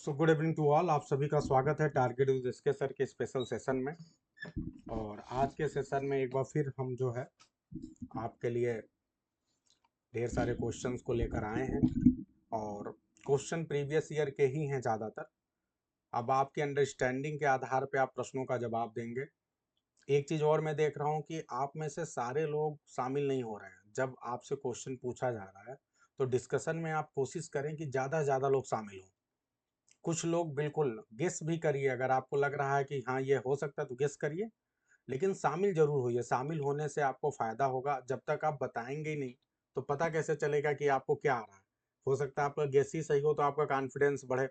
So good evening to all. आप सभी का स्वागत है टारगेट विद एसके सर के स्पेशल सेशन में। और आज के सेशन में एक बार फिर हम जो है आपके लिए ढेर सारे क्वेश्चंस को लेकर आए हैं। और क्वेश्चन प्रीवियस ईयर के ही हैं ज़्यादातर। अब आपके अंडरस्टैंडिंग के आधार पे आप प्रश्नों का जवाब देंगे। एक चीज़ और मैं देख रहा हूँ कि आप में से सारे लोग शामिल नहीं हो रहे हैं। जब आपसे क्वेश्चन पूछा जा रहा है तो डिस्कशन में आप कोशिश करें कि ज़्यादा से ज़्यादा लोग शामिल हों। कुछ लोग बिल्कुल गेस भी करिए, अगर आपको लग रहा है कि हाँ ये हो सकता है तो गेस करिए, लेकिन शामिल जरूर होइए। शामिल होने से आपको फायदा होगा। जब तक आप बताएंगे ही नहीं तो पता कैसे चलेगा कि आपको क्या आ रहा है। हो सकता है आपका गेस ही सही हो तो आपका कॉन्फिडेंस बढ़े।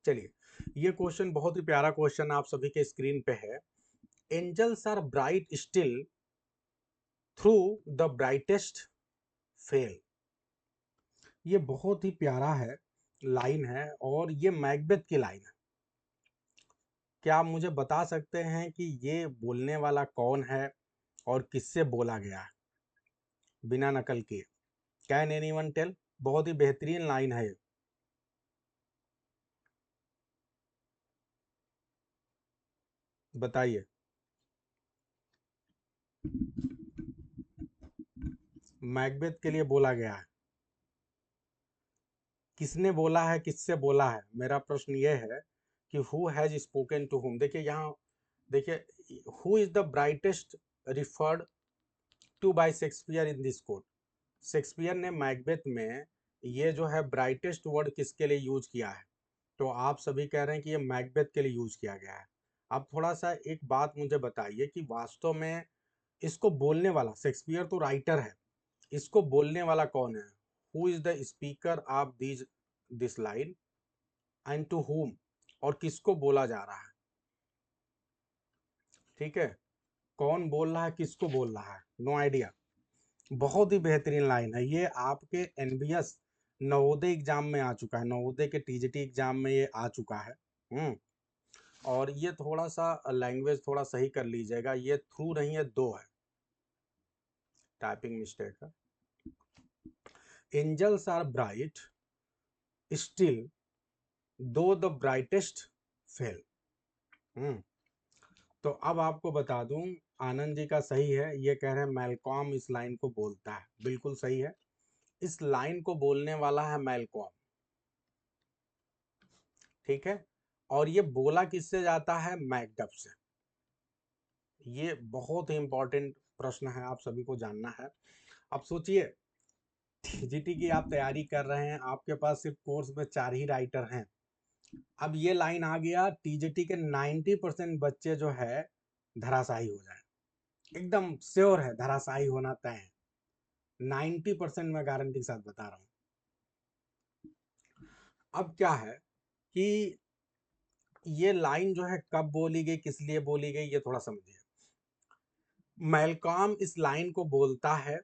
चलिए, ये क्वेश्चन बहुत ही प्यारा क्वेश्चन आप सभी के स्क्रीन पे है। Angels are bright still through the brightest fell. ये बहुत ही प्यारा है, लाइन है, और ये मैकबेथ की लाइन है। क्या आप मुझे बता सकते हैं कि ये बोलने वाला कौन है और किससे बोला गया है बिना नकल किए? Can anyone tell? बहुत ही बेहतरीन लाइन है ये। बताइए। मैकबेथ के लिए बोला गया है। किसने बोला है, किससे बोला है? मेरा प्रश्न ये है कि who has spoken to whom. देखिए यहाँ, देखिए, who is the brightest referred to by Shakespeare in this quote. Shakespeare ने मैकबेथ में ये जो है ब्राइटेस्ट वर्ड किसके लिए यूज किया है? तो आप सभी कह रहे हैं कि ये मैकबेथ के लिए यूज किया गया है। आप थोड़ा सा एक बात मुझे बताइए कि वास्तव में इसको बोलने वाला, शेक्सपियर तो राइटर है, इसको बोलने वाला कौन है? Who is the speaker of this line and to whom, और किसको बोला जा रहा है? ठीक है, कौन बोल रहा है, किसको बोल रहा है? No idea. बहुत ही बेहतरीन लाइन है ये। आपके एनबीएस नवोदय एग्जाम में आ चुका है, नवोदय के टीजीटी एग्जाम में ये आ चुका है। और ये थोड़ा सा लैंग्वेज थोड़ा सही कर लीजिएगा, ये थ्रू नहीं है, दो है, टाइपिंग मिस्टेक है। एंजल्स आर ब्राइट स्टिल दो द ब्राइटेस्ट फेल। तो अब आपको बता दूं, आनंद जी का सही है, ये कह रहे हैं मैलकॉम इस लाइन को बोलता है। बिल्कुल सही है, इस लाइन को बोलने वाला है मैलकॉम। ठीक है, और ये बोला किससे जाता है? मैकडफ से। ये बहुत ही इंपॉर्टेंट प्रश्न है, आप सभी को जानना है। अब सोचिए, टीजीटी की आप तैयारी कर रहे हैं, आपके पास सिर्फ कोर्स में 4 ही राइटर हैं। अब ये लाइन आ गया, टीजीटी के 90% बच्चे जो है धराशायी हो जाए। एकदम श्योर है, धराशायी होना तय है। 90% मैं गारंटी के साथ बता रहा हूँ। अब क्या है कि ये लाइन जो है कब बोली गई, किस लिए बोली गई, ये थोड़ा समझिए। मैलकॉम इस लाइन को बोलता है,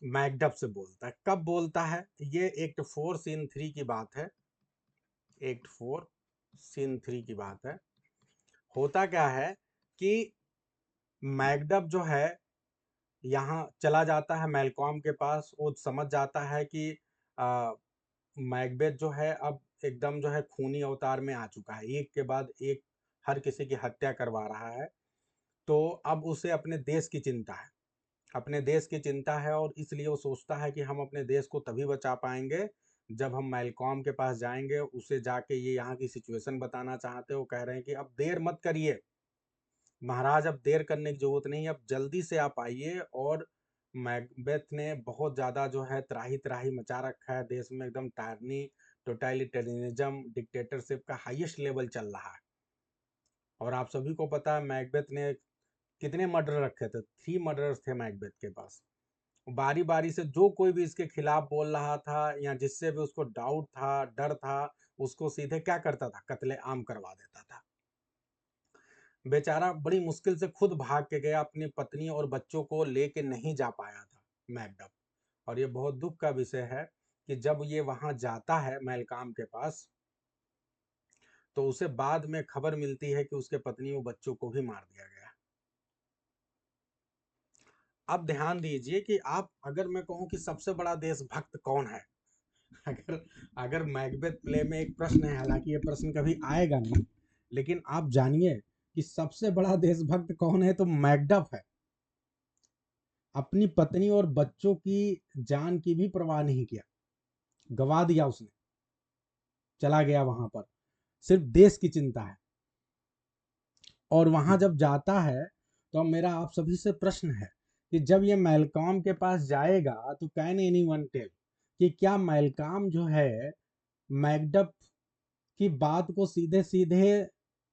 मैकडफ से बोलता है। कब बोलता है? ये एक्ट 4 सीन 3 की बात है। एक्ट 4 सीन 3 की बात है। होता क्या है कि मैकडफ जो है यहाँ चला जाता है मैलकॉम के पास। वो समझ जाता है कि मैकबेथ जो है अब एकदम जो है खूनी अवतार में आ चुका है, एक के बाद एक हर किसी की हत्या करवा रहा है। तो अब उसे अपने देश की चिंता है, अपने देश की चिंता है, और इसलिए वो सोचता है कि हम अपने देश को तभी बचा पाएंगे जब हम मैलकॉम के पास जाएंगे। उसे जाके ये यहाँ की सिचुएशन बताना चाहते हैं। वो कह रहे हैं कि अब देर मत करिए महाराज, अब देर करने की जरूरत नहीं, अब जल्दी से आप आइए। और मैकबेथ ने बहुत ज़्यादा जो है त्राही त्राही मचा रखा है देश में, एकदम टारनी, टोटलिटेरियनिज्म, डिक्टेटरशिप का हाईएस्ट लेवल चल रहा है। और आप सभी को पता है मैकबेथ ने कितने मर्डर रखे थे? 3 मर्डर्स थे मैकबेथ के पास। बारी बारी से जो कोई भी इसके खिलाफ बोल रहा था या जिससे भी उसको डाउट था, डर था, उसको सीधे क्या करता था? कत्ले आम करवा देता था। बेचारा बड़ी मुश्किल से खुद भाग के गया, अपनी पत्नी और बच्चों को लेके नहीं जा पाया था मैकडफ। और ये बहुत दुख का विषय है कि जब ये वहां जाता है मैलकॉम के पास, तो उसे बाद में खबर मिलती है कि उसके पत्नी और बच्चों को भी मार दिया गया। अब ध्यान दीजिए कि आप, अगर मैं कहूं कि सबसे बड़ा देशभक्त कौन है, अगर अगर मैकबेथ प्ले में एक प्रश्न है, हालांकि ये प्रश्न कभी आएगा नहीं, लेकिन आप जानिए कि सबसे बड़ा देशभक्त कौन है, तो मैकडफ है। अपनी पत्नी और बच्चों की जान की भी परवाह नहीं किया, गवा दिया उसने, चला गया वहां पर, सिर्फ देश की चिंता है। और वहां जब जाता है तो अब मेरा आप सभी से प्रश्न है कि जब ये मैलकॉम के पास जाएगा तो कैन एनीवन टेल कि क्या मैलकॉम जो है मैकडफ की बात को सीधे सीधे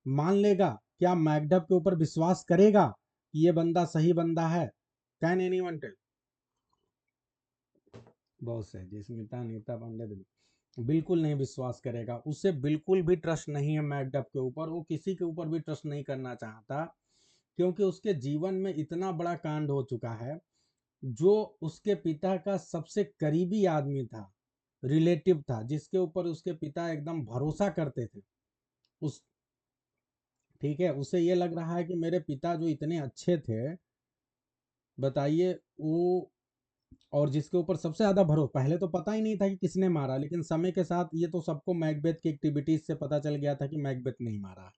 मान लेगा? क्या मैकडफ के ऊपर विश्वास करेगा कि ये बंदा सही बंदा है? Can anyone tell? बहुत सही, स्मिता नीता पंडित बिल्कुल नहीं विश्वास करेगा, उसे बिल्कुल भी ट्रस्ट नहीं है मैकडफ के ऊपर, वो किसी के ऊपर भी ट्रस्ट नहीं करना चाहता, क्योंकि उसके जीवन में इतना बड़ा कांड हो चुका है। जो उसके पिता का सबसे करीबी आदमी था, रिलेटिव था, जिसके ऊपर उसके पिता एकदम भरोसा करते थे, उस ठीक है, उसे ये लग रहा है कि मेरे पिता जो इतने अच्छे थे, बताइए वो, और जिसके ऊपर सबसे ज्यादा भरोसा, पहले तो पता ही नहीं था कि किसने मारा, लेकिन समय के साथ ये तो सबको मैकबेथ की एक्टिविटीज से पता चल गया था कि मैकबेथ नहीं मारा।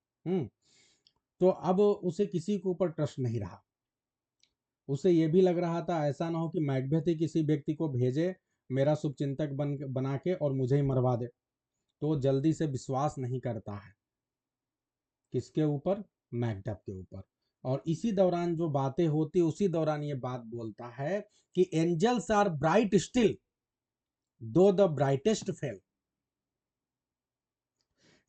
तो अब उसे किसी के ऊपर ट्रस्ट नहीं रहा। उसे ये भी लग रहा था ऐसा ना हो कि मैकबेथ ही किसी व्यक्ति को भेजे मेरा शुभचिंतक बना के और मुझे ही मरवा दे। तो वो जल्दी से विश्वास नहीं करता है, किसके ऊपर? मैकडफ के ऊपर। और इसी दौरान जो बातें होती, उसी दौरान ये बात बोलता है कि एंजल्स आर ब्राइट स्टिल दो द ब्राइटेस्ट फेल।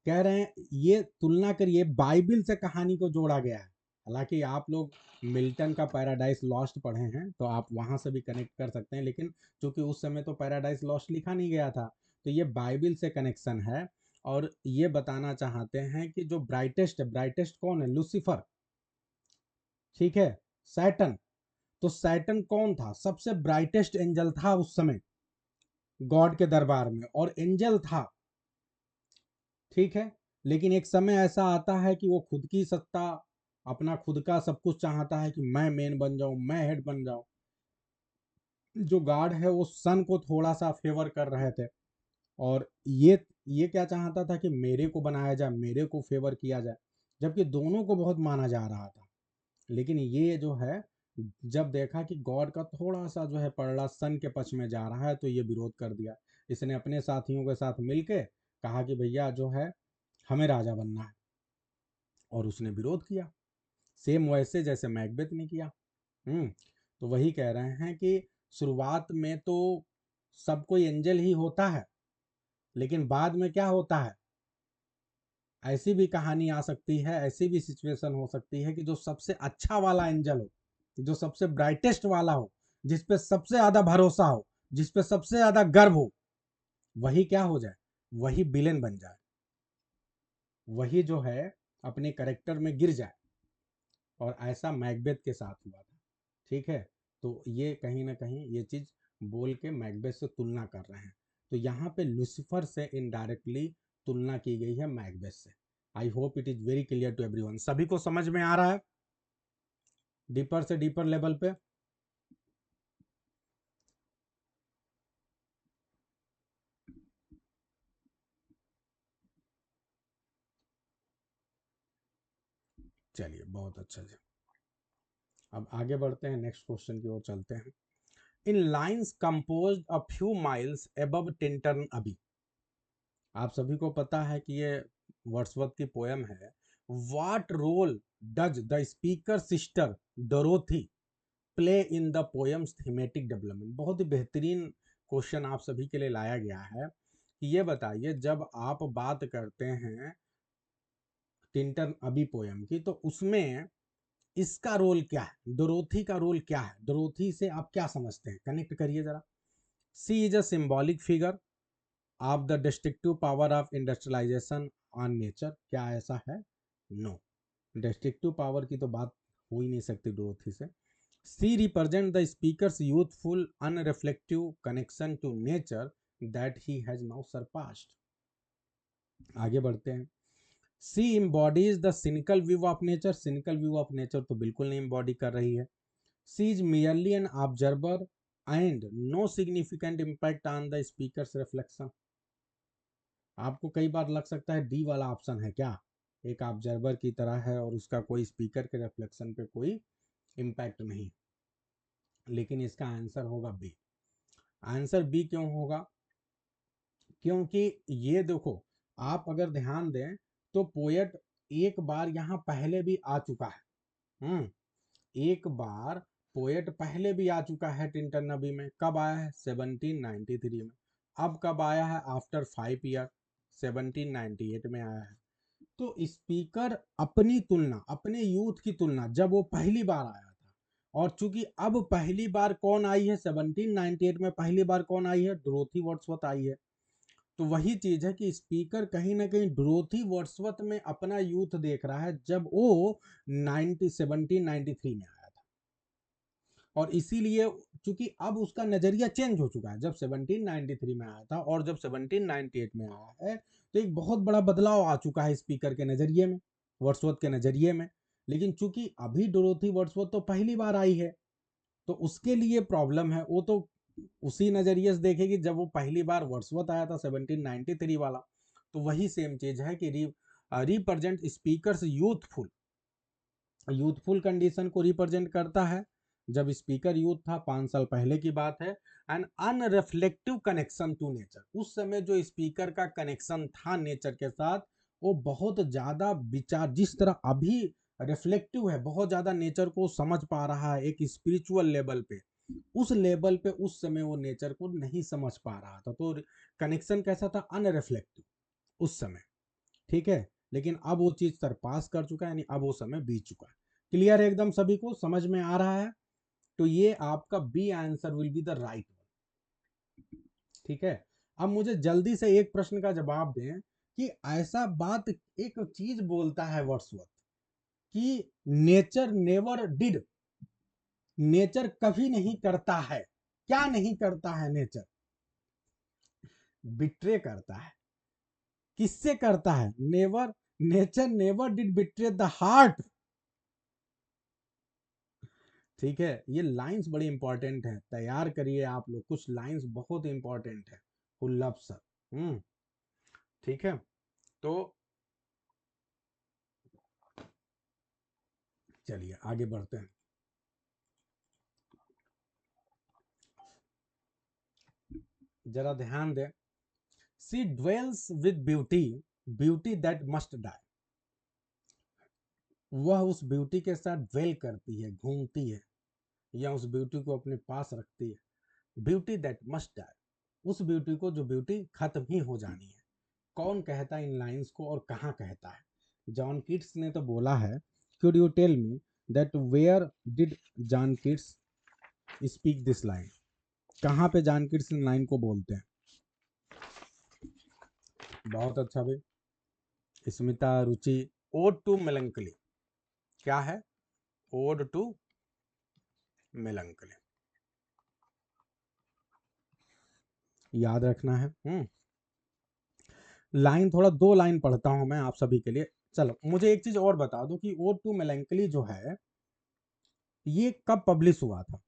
कह रहे हैं, ये तुलना करिए, बाइबिल से कहानी को जोड़ा गया है। हालांकि आप लोग मिल्टन का पैराडाइज लॉस्ट पढ़े हैं तो आप वहां से भी कनेक्ट कर सकते हैं, लेकिन चूंकि उस समय तो पैराडाइज लॉस्ट लिखा नहीं गया था, तो ये बाइबिल से कनेक्शन है। और ये बताना चाहते हैं कि जो ब्राइटेस्ट, ब्राइटेस्ट कौन है? लूसीफर, ठीक है, सैटन। तो सैटन कौन था? सबसे ब्राइटेस्ट एंजल था उस समय गॉड के दरबार में, और एंजल था, ठीक है। लेकिन एक समय ऐसा आता है कि वो खुद की सत्ता, अपना खुद का सब कुछ चाहता है कि मैं मेन बन जाऊं, मैं हेड बन जाऊं। जो गॉड है वो सन को थोड़ा सा फेवर कर रहे थे, और ये क्या चाहता था कि मेरे को बनाया जाए, मेरे को फेवर किया जाए, जबकि दोनों को बहुत माना जा रहा था। लेकिन ये जो है, जब देखा कि गॉड का थोड़ा सा जो है पलड़ा सन के पक्ष में जा रहा है, तो ये विरोध कर दिया। इसने अपने साथियों के साथ मिलके कहा कि भैया जो है हमें राजा बनना है, और उसने विरोध किया, सेम वैसे जैसे मैकबेथ ने किया। तो वही कह रहे हैं कि शुरुआत में तो सब कोई एंजल ही होता है, लेकिन बाद में क्या होता है? ऐसी भी कहानी आ सकती है, ऐसी भी सिचुएशन हो सकती है कि जो सबसे अच्छा वाला एंजल हो, जो सबसे ब्राइटेस्ट वाला हो, जिसपे सबसे ज्यादा भरोसा हो, जिसपे सबसे ज्यादा गर्व हो, वही क्या हो जाए? वही विलेन बन जाए, वही जो है अपने करेक्टर में गिर जाए। और ऐसा मैकबेथ के साथ हुआ था, ठीक है। तो ये कहीं ना कहीं ये चीज बोल के मैकबेथ से तुलना कर रहे हैं। तो यहाँ पे लूसीफर से इनडायरेक्टली तुलना की गई है मैकबेथ से। I hope it is very clear to everyone. सभी को समझ में आ रहा है डीपर से डीपर लेवल पे? चलिए, बहुत अच्छा जी। अब आगे बढ़ते हैं, नेक्स्ट क्वेश्चन की ओर चलते हैं। इन lines composed a few miles above Tintern abbey. आप सभी को पता है कि ये वर्ड्सवर्थ की पोयम है। What role does the speaker sister Dorothy play in the poem's thematic development? बहुत ही बेहतरीन क्वेश्चन आप सभी के लिए लाया गया है कि ये बताइए, जब आप बात करते हैं टिंटन अभी पोयम की, तो उसमें इसका रोल क्या है, डोरोथी का रोल क्या है, डोरोथी से आप क्या समझते हैं? कनेक्ट करिए जरा। She is a symbolic figure of the destructive power of industrialization on nature. क्या ऐसा है? नो, डिस्ट्रक्टिव पावर की तो बात हो ही नहीं सकती डोरोथी से। She represent the speaker's youthful unreflective connection to nature that he has now surpassed. आगे बढ़ते हैं। She embodies the cynical view of nature. Cynical view of nature तो बिल्कुल नहीं इम्बॉडी कर रही है। She is merely an observer and no significant impact on the speaker's reflection. आपको कई बार लग सकता है डी वाला ऑप्शन है क्या, एक ऑब्जर्वर की तरह है और उसका कोई स्पीकर के रिफ्लेक्शन पे कोई इम्पैक्ट नहीं, लेकिन इसका आंसर होगा बी। आंसर बी क्यों होगा, क्योंकि ये देखो, आप अगर ध्यान दें तो पोएट एक बार यहाँ पहले भी आ चुका है। एक बार पोएट पहले भी आ चुका है टिंटन नबी में। कब आया है? 1793 में। अब कब आया है? आफ्टर 5 ईयर, 1798 में आया है। तो स्पीकर अपनी तुलना, अपने यूथ की तुलना जब वो पहली बार आया था, और चूंकि अब पहली बार कौन आई है, 1798 में पहली बार कौन आई है, डोरोथी वर्ड्सवर्थ आई है। तो वही चीज है कि स्पीकर कहीं ना कहीं डोरोथी वर्ड्सवर्थ में अपना यूथ देख रहा है जब वो 1793 में आया था, और इसीलिए चूंकि अब उसका नजरिया चेंज हो चुका है, जब 1793 में आया था और जब 1798 में आया है, तो एक बहुत बड़ा बदलाव आ चुका है स्पीकर के नजरिए में, वर्ड्सवर्थ के नजरिए में। लेकिन चूंकि अभी डोरोथी वर्ड्सवर्थ तो पहली बार आई है, तो उसके लिए प्रॉब्लम है, वो तो उसी नजरिए से देखेगी जब वो पहली बार वर्ड्सवर्थ आया था 1793 वाला। तो वही सेम चीज है कि रिप्रेजेंट स्पीकर्स यूथफुल कंडीशन को रिप्रेजेंट करता है, जब स्पीकर यूथ था, 5 साल पहले की बात है। एंड अनरिफ्लेक्टिव कनेक्शन टू नेचर, उस समय जो स्पीकर का कनेक्शन था नेचर के साथ, वो बहुत ज्यादा विचार, जिस तरह अभी रिफ्लेक्टिव है, बहुत ज्यादा नेचर को समझ पा रहा है एक स्पिरिचुअल लेवल पे, उस लेवल पे उस समय वो नेचर को नहीं समझ पा रहा था। तो कनेक्शन कैसा था? अनरिफ्लेक्टिव उस समय, ठीक है। लेकिन अब वो चीज सरपास कर चुका है, यानी अब वो समय बीत चुका है। क्लियर है एकदम, सभी को समझ में आ रहा है? तो ये आपका B answer will be the right one, ठीक है। अब मुझे जल्दी से एक प्रश्न का जवाब दें कि ऐसा बात एक चीज बोलता है वर्ड्सवर्थ कि नेचर नेवर डिड, नेचर कभी नहीं करता है, क्या नहीं करता है नेचर? बिट्रे करता है। किससे करता है? Never, nature never did betray the heart. ठीक है, ये लाइंस बड़ी इंपॉर्टेंट है, तैयार करिए आप लोग, कुछ लाइंस बहुत इंपॉर्टेंट है। हु लव्स हर, ठीक है। तो चलिए आगे बढ़ते हैं। जरा ध्यान दें, she dwells with beauty, beauty that must die. वह उस ब्यूटी के साथ ड्वेल करती है, घूमती है, या उस ब्यूटी को अपने पास रखती है। ब्यूटी दैट मस्ट डाई, उस ब्यूटी को जो ब्यूटी खत्म ही हो जानी है। कौन कहता है इन लाइंस को और कहाँ कहता है? जॉन किट्स ने तो बोला है। Could you tell me that where did John Keats speak this line? कहाँ पे जॉन किट्स इन लाइन को बोलते हैं? बहुत अच्छा भाई, स्मिता, रुचि। ओड टू मेलंकली, क्या है? ओड टू मेलंकली, याद रखना है। लाइन थोड़ा, 2 लाइन पढ़ता हूं मैं आप सभी के लिए। चलो मुझे एक चीज और बता दो कि ओड टू मेलंकली जो है, ये कब पब्लिश हुआ था?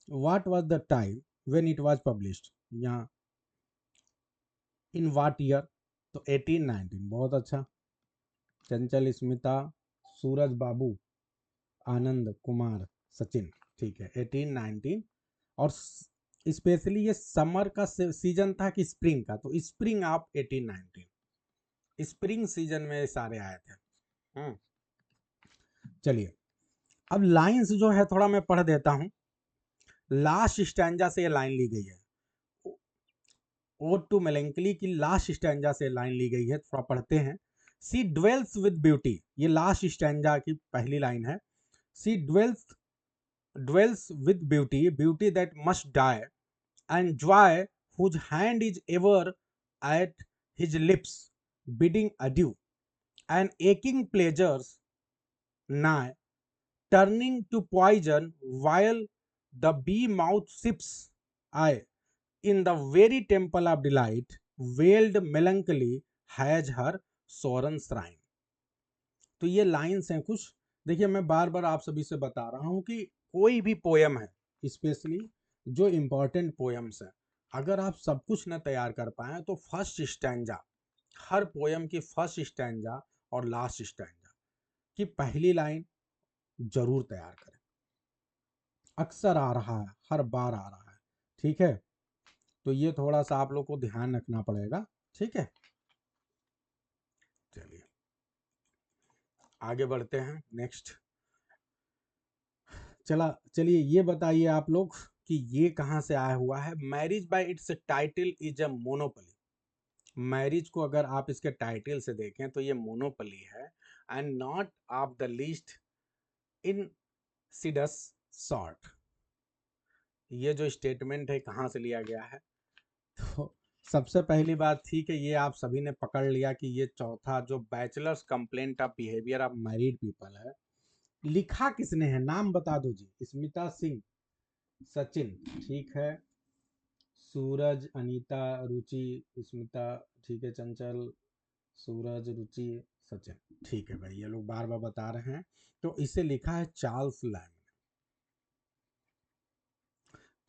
What was the time when it was published? यहाँ इन व्हाट ईयर? तो 1819, बहुत अच्छा। चंचल, स्मिता, सूरज बाबू, आनंद कुमार, सचिन, ठीक है, 1819। और स्पेशली ये समर का सीजन था कि स्प्रिंग का? तो स्प्रिंग ऑफ 1819, स्प्रिंग सीजन में सारे आए थे। चलिए, अब लाइंस जो है थोड़ा मैं पढ़ देता हूं। लास्ट स्टैंजा से ये लाइन ली गई है, ओड टू मेलंकली की लास्ट स्टैंजा से लाइन ली गई है, थोड़ा पढ़ते हैं। सी ड्वेल्स विद ब्यूटी, ये लास्ट स्टैंजा की पहली लाइन है। She dwells with beauty, beauty that must die, and joy whose hand is ever at his lips, bidding adieu, and aching pleasures nigh, turning to poison while the bee mouth sips. I, in the very temple of delight, wailed melancholy has her soren shrine. तो ये lines हैं कुछ। देखिए, मैं बार बार आप सभी से बता रहा हूं कि कोई भी पोयम है, स्पेशली जो इम्पोर्टेंट पोएम्स हैं, अगर आप सब कुछ न तैयार कर पाए तो फर्स्ट स्टैंजा, हर पोएम की फर्स्ट स्टैंजा और लास्ट स्टैंजा की पहली लाइन जरूर तैयार करें। अक्सर आ रहा है, हर बार आ रहा है, ठीक है। तो ये थोड़ा सा आप लोग को ध्यान रखना पड़ेगा, ठीक है। चलिए आगे बढ़ते हैं नेक्स्ट। चलिए ये बताइए आप लोग कि ये कहाँ से आया हुआ है। Marriage by it's title is a monopoly. Marriage को अगर आप इसके टाइटल से देखें तो ये मोनोपोली है, and not of the least insidious sort. ये जो स्टेटमेंट है कहाँ से लिया गया है? तो सबसे पहली बात, ठीक है, ये आप सभी ने पकड़ लिया कि ये चौथा जो bachelors complaint of behaviour of married people है, लिखा किसने है? नाम बता दो जी। स्मिता सिंह, सचिन, ठीक है, सूरज, अनीता, रुचि, स्मिता, ठीक है, चंचल, सूरज, रुचि, सचिन, ठीक है भाई, ये लोग बार बार बता रहे हैं। तो इसे लिखा है चार्ल्स लैम्ब।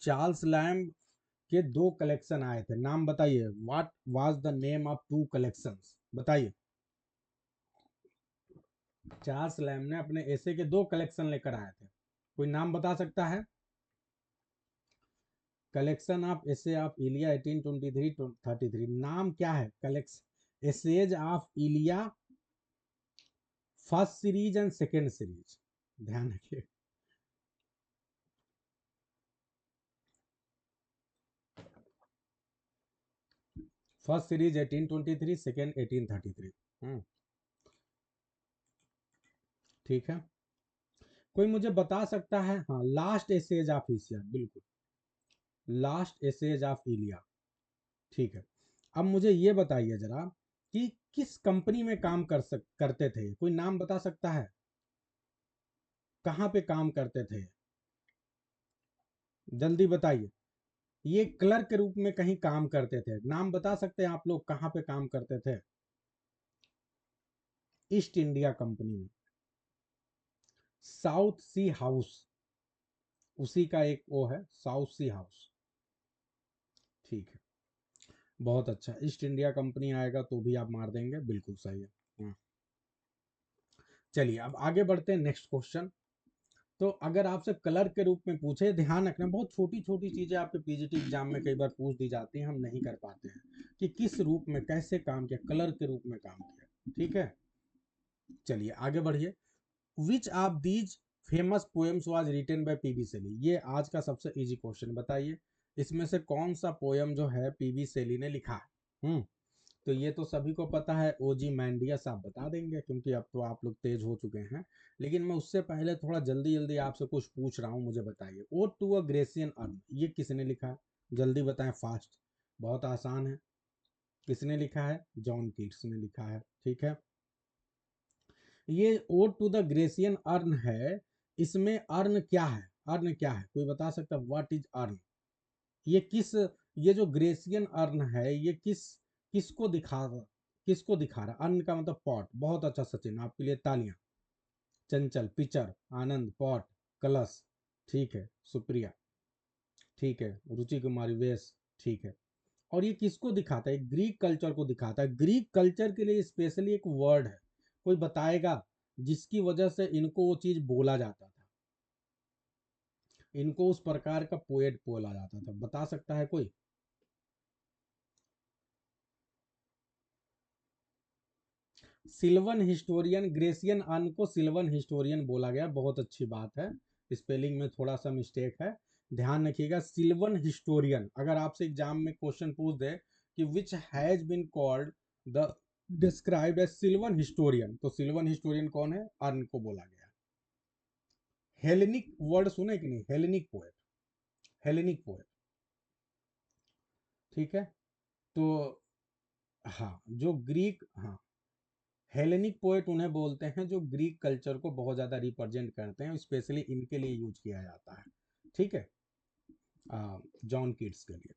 चार्ल्स लैम्ब के 2 कलेक्शन आए थे, नाम बताइए। What was the name of 2 collections, बताइए। चार्ल्स लैम्ब ने अपने ऐसे के 2 कलेक्शन लेकर आए थे, कोई नाम बता सकता है? Collection of essay of Elia 1823-33, नाम क्या है? Collection essays of Elia first series and second series, ध्यान रखिए। First series 1823, second 1833। ठीक है, कोई मुझे बता सकता है? हाँ, लास्ट एसेज ऑफ इलिया, बिल्कुल, लास्ट एसेज ऑफ इलिया, ठीक है। अब मुझे ये बताइए जरा कि किस कंपनी में काम करते थे? कोई नाम बता सकता है? कहाँ पे काम करते थे? जल्दी बताइए। ये क्लर्क के रूप में कहीं काम करते थे, नाम बता सकते हैं आप लोग कहाँ पे काम करते थे? ईस्ट इंडिया कंपनी में, साउथ सी हाउस, उसी का एक वो है, साउथ सी हाउस, ठीक है, बहुत अच्छा। ईस्ट इंडिया कंपनी आएगा तो भी आप मार देंगे, बिल्कुल सही है। चलिए अब आगे बढ़ते हैं नेक्स्ट क्वेश्चन। तो अगर आपसे कलर के रूप में पूछे, ध्यान रखना, बहुत छोटी छोटी चीजें आपके पीजीटी एग्जाम में कई बार पूछ दी जाती हैं, हम नहीं कर पाते हैं कि किस रूप में कैसे काम किया, कलर के रूप में काम किया, ठीक है। चलिए आगे बढ़िए। Which of these famous poems was written by PB Shelley, ये आज का सबसे इजी क्वेश्चन, बताइए इसमें से कौन सा पोएम जो है पीबी सेली ने लिखा है? तो ये तो सभी को पता है, ओजी मैंडियस, आप बता देंगे क्योंकि अब तो आप लोग तेज हो चुके हैं। लेकिन मैं उससे पहले थोड़ा जल्दी जल्दी आपसे कुछ पूछ रहा हूँ, मुझे बताइए। Ode to a Grecian urn, ये किसने लिखा है? जल्दी बताएं, फास्ट, बहुत आसान है। किसने लिखा है? जॉन कीट्स ने लिखा है, ठीक है। ये ode to the Grecian urn है, इसमें अर्न क्या है? अर्न क्या है, कोई बता सकता है? What is earn? ये किस, ये जो ग्रेसियन अर्न है, ये किसको दिखा रहा? अन्न का मतलब पॉट, बहुत अच्छा सचिन, आपके लिए तालियां। चंचल, पिचर, आनंद, पॉट, कलश, ठीक है, सुप्रिया, ठीक है, रुचि कुमारी, वेश, ठीक है। और ये किसको दिखाता है? ग्रीक कल्चर को दिखाता है। ग्रीक कल्चर के लिए स्पेशली एक वर्ड है, कोई बताएगा जिसकी वजह से इनको वो चीज बोला जाता था, इनको उस प्रकार का पोएट बोला जाता था, बता सकता है कोई? सिल्वन हिस्टोरियन, ग्रेसियन अर्न को सिल्वन हिस्टोरियन बोला गया, बहुत अच्छी बात है। स्पेलिंग में थोड़ा सा मिस्टेक है, ध्यान रखिएगा। सिल्वन हिस्टोरियन, अगर आपसे एग्जाम में क्वेश्चन पूछ दे कि which has been called the described as sylvan historian, तो सिल्वन हिस्टोरियन कौन है? अर्न को बोला गया। हेलेनिक वर्ड सुने कि नहीं? हेलेनिक पोएट, हेलेनिक पोएट, ठीक है। तो हाँ, जो ग्रीक, हाँ, हेलेनिक पोएट उन्हें बोलते हैं जो ग्रीक कल्चर को बहुत ज़्यादा रिप्रेजेंट करते हैं, स्पेशली इनके लिए यूज किया जाता है, ठीक है, जॉन कीट्स के लिए।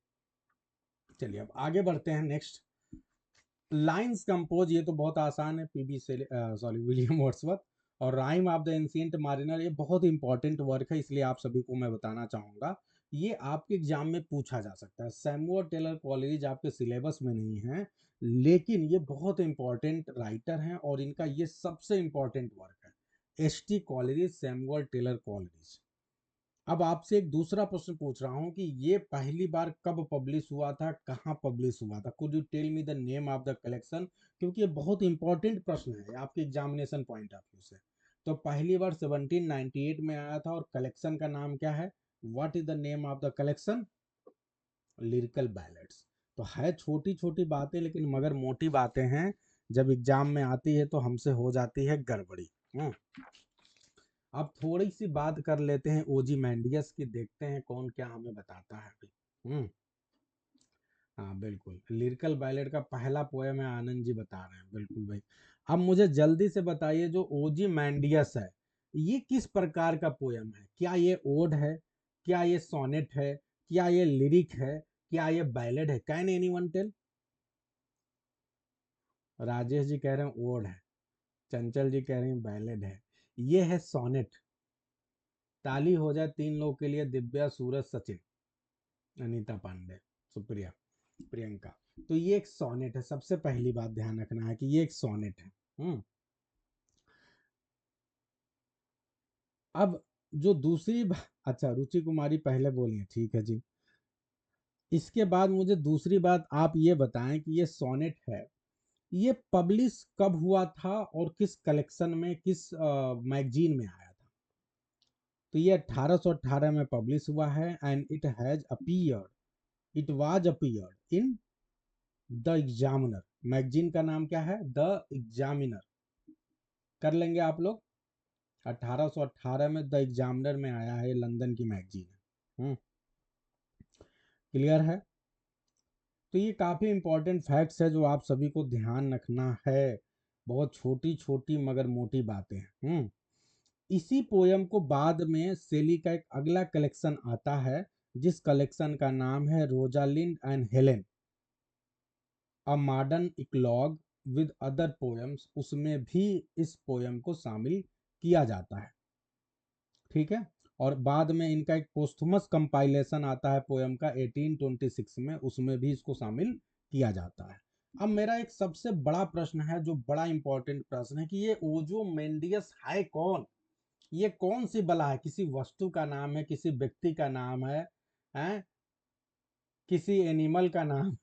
चलिए अब आगे बढ़ते हैं नेक्स्ट। लाइंस कंपोज, ये तो बहुत आसान है, पीबी से सॉरी विलियम वर्ड्सवर्थ। और राइम ऑफ द एंशिएंट मारिनर, ये बहुत इंपॉर्टेंट वर्क है, इसलिए आप सभी को मैं बताना चाहूँगा ये आपके एग्जाम में पूछा जा सकता है। सैमुअल टेलर कॉलेरिज आपके सिलेबस में नहीं है, लेकिन ये बहुत इंपॉर्टेंट राइटर हैं और इनका ये सबसे इंपॉर्टेंट वर्क है, S T. Coleridge, Samuel Taylor Coleridge. अब आपसे एक दूसरा प्रश्न पूछ रहा हूं कि ये पहली बार कब पब्लिश हुआ था, कहाँ पब्लिश हुआ था? Could you tell me the name of the collection? क्योंकि ये बहुत इंपॉर्टेंट प्रश्न है आपके एग्जामिनेशन पॉइंट ऑफ व्यू से। तो पहली बार 1798 में आया था और कलेक्शन का नाम क्या है? What is the name of the collection? Lyrical ballads. तो है छोटी छोटी बातें लेकिन मगर मोटी बातें हैं, जब एग्जाम में आती है तो हमसे हो जाती है गड़बड़ी। अब थोड़ी सी बात कर लेते हैं ओजीमेंडियस की, देखते हैं कौन क्या हमें बताता है अभी। हाँ बिल्कुल, लिरिकल बैलेट का पहला पोयम है, आनंद जी बता रहे हैं, बिल्कुल भाई। अब मुझे जल्दी से बताइए, जो ओजीमेंडियस है ये किस प्रकार का पोयम है? क्या ये ओड है, क्या ये सोनेट है, क्या ये लिरिक है, क्या ये बैलेड है? Can anyone tell? Rajesh ji कह रहे हैं ओड है, चंचल जी कह रहे हैं बैलेड है, ये है सोनेट। ताली हो जाए 3 लोग के लिए, दिव्या, सूरज, सचिन, अनीता पांडे, सुप्रिया, प्रियंका। तो ये एक सोनेट है, सबसे पहली बात ध्यान रखना है कि ये एक सोनेट है। अब जो दूसरी अच्छा, रुचि कुमारी पहले बोलिए, ठीक है जी। इसके बाद मुझे दूसरी बात आप ये बताएं कि ये सोनेट है, ये पब्लिश कब हुआ था और किस कलेक्शन में, किस मैगजीन में आया था? तो ये 1818 में पब्लिश हुआ है and it has appeared, it was appeared in the examiner. Magazine का नाम क्या है? The examiner. कर लेंगे आप लोग? 1818 में द एग्जामिनर में आया है, लंदन की मैगजीन है। क्लियर है? तो ये काफ़ी इंपॉर्टेंट फैक्ट्स है जो आप सभी को ध्यान रखना है। बहुत छोटी छोटी मगर मोटी बातें हैं। इसी पोयम को बाद में सेली का एक अगला कलेक्शन आता है, जिस कलेक्शन का नाम है Rosalind and Helen, a modern eclogue with other poems. उसमें भी इस पोयम को शामिल किया जाता है, ठीक है। और बाद में इनका एक पोस्थुमस कंपाइलेशन आता है पोयम का 1826 में, उसमें भी इसको शामिल किया जाता है। अब मेरा एक सबसे बड़ा प्रश्न है, जो बड़ा इंपॉर्टेंट प्रश्न है कि ये ओजोमेंडियस है कौन? ये कौन सी बला है? किसी वस्तु का नाम है, किसी व्यक्ति का नाम है, हैं? किसी एनिमल का नाम?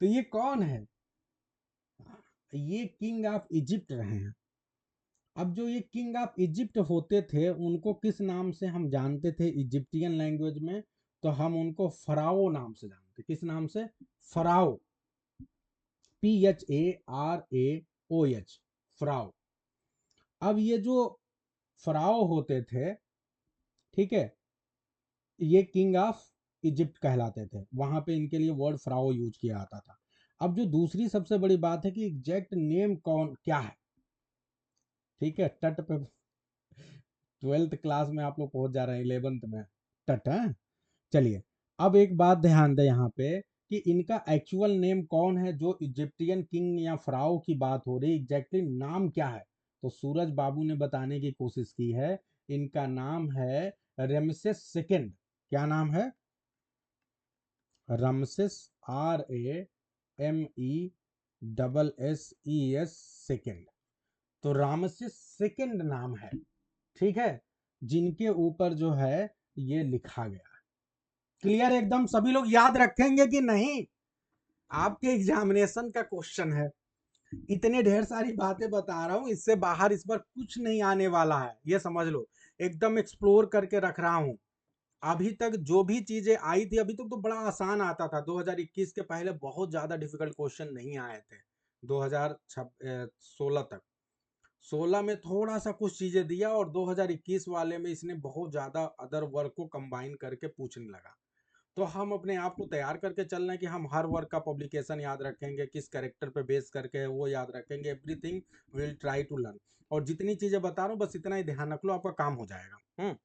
तो ये कौन है? ये किंग ऑफ इजिप्ट रहे हैं। अब जो ये किंग ऑफ इजिप्ट होते थे, उनको किस नाम से हम जानते थे इजिप्टियन लैंग्वेज में? तो हम उनको फराओ नाम से जानते। किस नाम से? Pharaoh, PHARAOH, pharaoh. अब ये जो फराओ होते थे, ठीक है, ये किंग ऑफ इजिप्ट कहलाते थे, वहां पे इनके लिए वर्ड फराओ यूज किया जाता था। अब जो दूसरी सबसे बड़ी बात है कि एग्जैक्ट नेम कौन क्या है, ठीक है, टट पे 12th क्लास में आप लोग पहुंच जा रहे हैं, 11th में टट है। चलिए, अब एक बात ध्यान दें यहाँ पे कि इनका एक्चुअल नेम कौन है? जो इजिप्टियन किंग या फराओ की बात हो रही, एग्जैक्टली नाम क्या है? तो सूरज बाबू ने बताने की कोशिश की है, इनका नाम है रेमसेस सेकंड। क्या नाम है? रमसेस, RAMESSES, सेकंड। तो रामसेस सेकंड नाम है, ठीक है, जिनके ऊपर जो है ये लिखा गया। क्लियर? एकदम सभी लोग याद रखेंगे कि नहीं? आपके एग्जामिनेशन का क्वेश्चन है। इतने ढेर सारी बातें बता रहा हूं, इससे बाहर इस पर कुछ नहीं आने वाला है, ये समझ लो। एकदम एक्सप्लोर करके रख रहा हूं। अभी तक जो भी चीजें आई थी, अभी तक तो बड़ा आसान आता था। 2021 के पहले बहुत ज्यादा डिफिकल्ट क्वेश्चन नहीं आए थे। 2016 तक, 16 में थोड़ा सा कुछ चीजें दिया, और 2021 वाले में इसने बहुत ज्यादा अदर वर्क को कंबाइन करके पूछने लगा। तो हम अपने आप को तैयार करके चल रहे हैं कि हम हर वर्क का पब्लिकेशन याद रखेंगे, किस कैरेक्टर पे बेस करके है वो याद रखेंगे, everything will try to learn. और जितनी चीजें बता रहा हूँ बस इतना ही ध्यान रख लो, आपका काम हो जाएगा।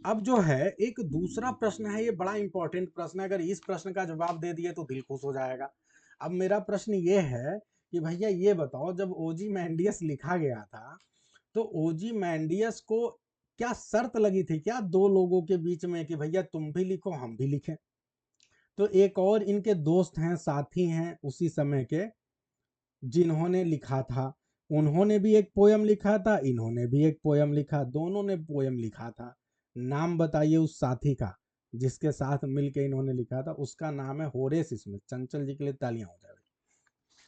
अब जो है एक दूसरा प्रश्न है, ये बड़ा इंपॉर्टेंट प्रश्न है, अगर इस प्रश्न का जवाब दे दिए तो दिल खुश हो जाएगा। अब मेरा प्रश्न ये है कि भैया ये बताओ, जब ओजी मैंडियस लिखा गया था, तो ओजी मैंडियस को क्या शर्त लगी थी क्या दो लोगों के बीच में कि भैया तुम भी लिखो हम भी लिखें? तो एक और इनके दोस्त हैं, साथी हैं उसी समय के, जिन्होंने लिखा था, उन्होंने भी एक पोयम लिखा था, इन्होंने भी एक पोयम लिखा, दोनों ने पोयम लिखा था। नाम बताइए उस साथी का जिसके साथ मिलके इन्होंने लिखा था। उसका नाम है होरेस स्मिथ। चंचल जी के लिए तालियां हो जाए,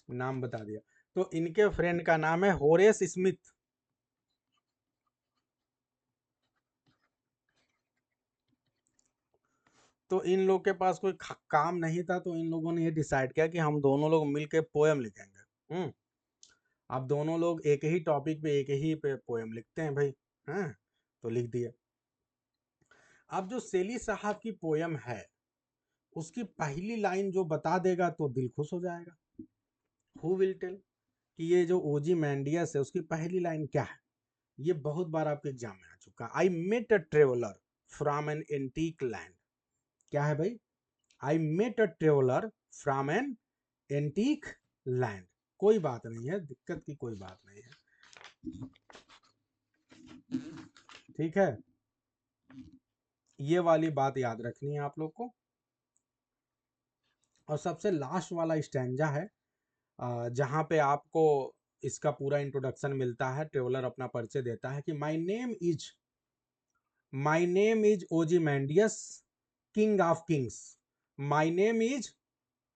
नाम बता दिया। तो इनके फ्रेंड का नाम है होरेस स्मिथ। तो इन लोग के पास कोई काम नहीं था, तो इन लोगों ने ये डिसाइड किया कि हम दोनों लोग मिलके पोयम लिखेंगे। अब दोनों लोग एक ही टॉपिक पे एक ही पे पोयम लिखते हैं भाई। हैं, तो लिख दिए। अब जो सेली साहब की पोयम है, उसकी पहली लाइन जो बता देगा तो दिल खुश हो जाएगा। हु विल टेल कि ये जो ओजी मैंडियस है उसकी पहली लाइन क्या है? ये बहुत बार आपके एग्जाम में आ चुका। I met a traveller from an antique land. क्या है भाई? I met a traveller from an antique land. कोई बात नहीं है, दिक्कत की कोई बात नहीं है, ठीक है। ये वाली बात याद रखनी है आप लोग को। और सबसे लास्ट वाला स्टैंजा है जहां पे आपको इसका पूरा इंट्रोडक्शन मिलता है। ट्रेवलर अपना परिचय देता है कि my name is Ozymandias, king of kings. My name is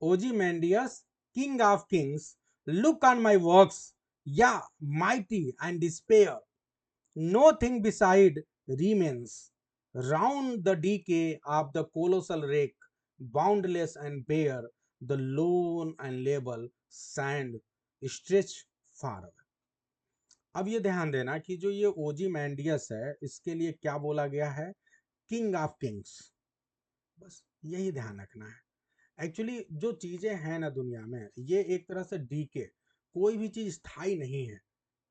Ozymandias, king of kings. Look on my works, ye mighty and despair. Nothing beside remains. Round the decay of the colossal wreck, boundless and bare, the lone and level sand stretch far away. अब ये ध्यान देना कि जो ये ओजी मैंडियस है, इसके लिए क्या बोला गया है? King of Kings. बस यही ध्यान रखना है। एक्चुअली जो चीजें हैं ना दुनिया में, ये एक तरह से डीके, कोई भी चीज स्थायी नहीं है,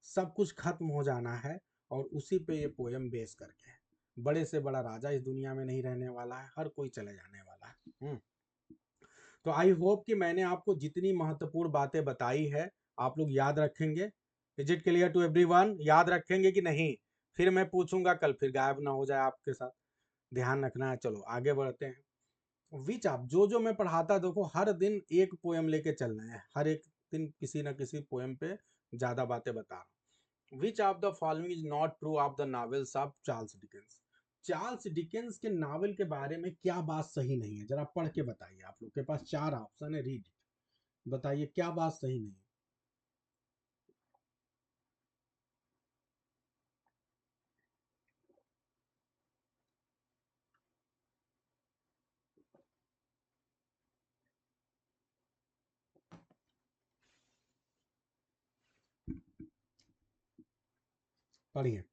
सब कुछ खत्म हो जाना है। और उसी पे ये पोयम बेस करके है। बड़े से बड़ा राजा इस दुनिया में नहीं रहने वाला है, हर कोई चले जाने वाला है। तो आई होप कि मैंने आपको जितनी महत्वपूर्ण बातें बताई है आप लोग याद रखेंगे। Is it clear to everyone? याद रखेंगे कि नहीं? फिर मैं पूछूंगा कल, फिर गायब ना हो जाए आपके साथ, ध्यान रखना है। चलो आगे बढ़ते हैं। विच आप जो मैं पढ़ाता, देखो हर दिन एक पोयम लेके चलना है, हर एक दिन किसी ना किसी पोयम पे ज्यादा बातें बता रहा हूँ। Which of the following is not true of the novels of Charles Dickens? Charles Dickens के नावल के बारे में क्या बात सही नहीं है? जरा पढ़ के बताइए। आप लोग के पास 4 ऑप्शन है, रीड। बताइए क्या बात सही नहीं है। पढ़िए।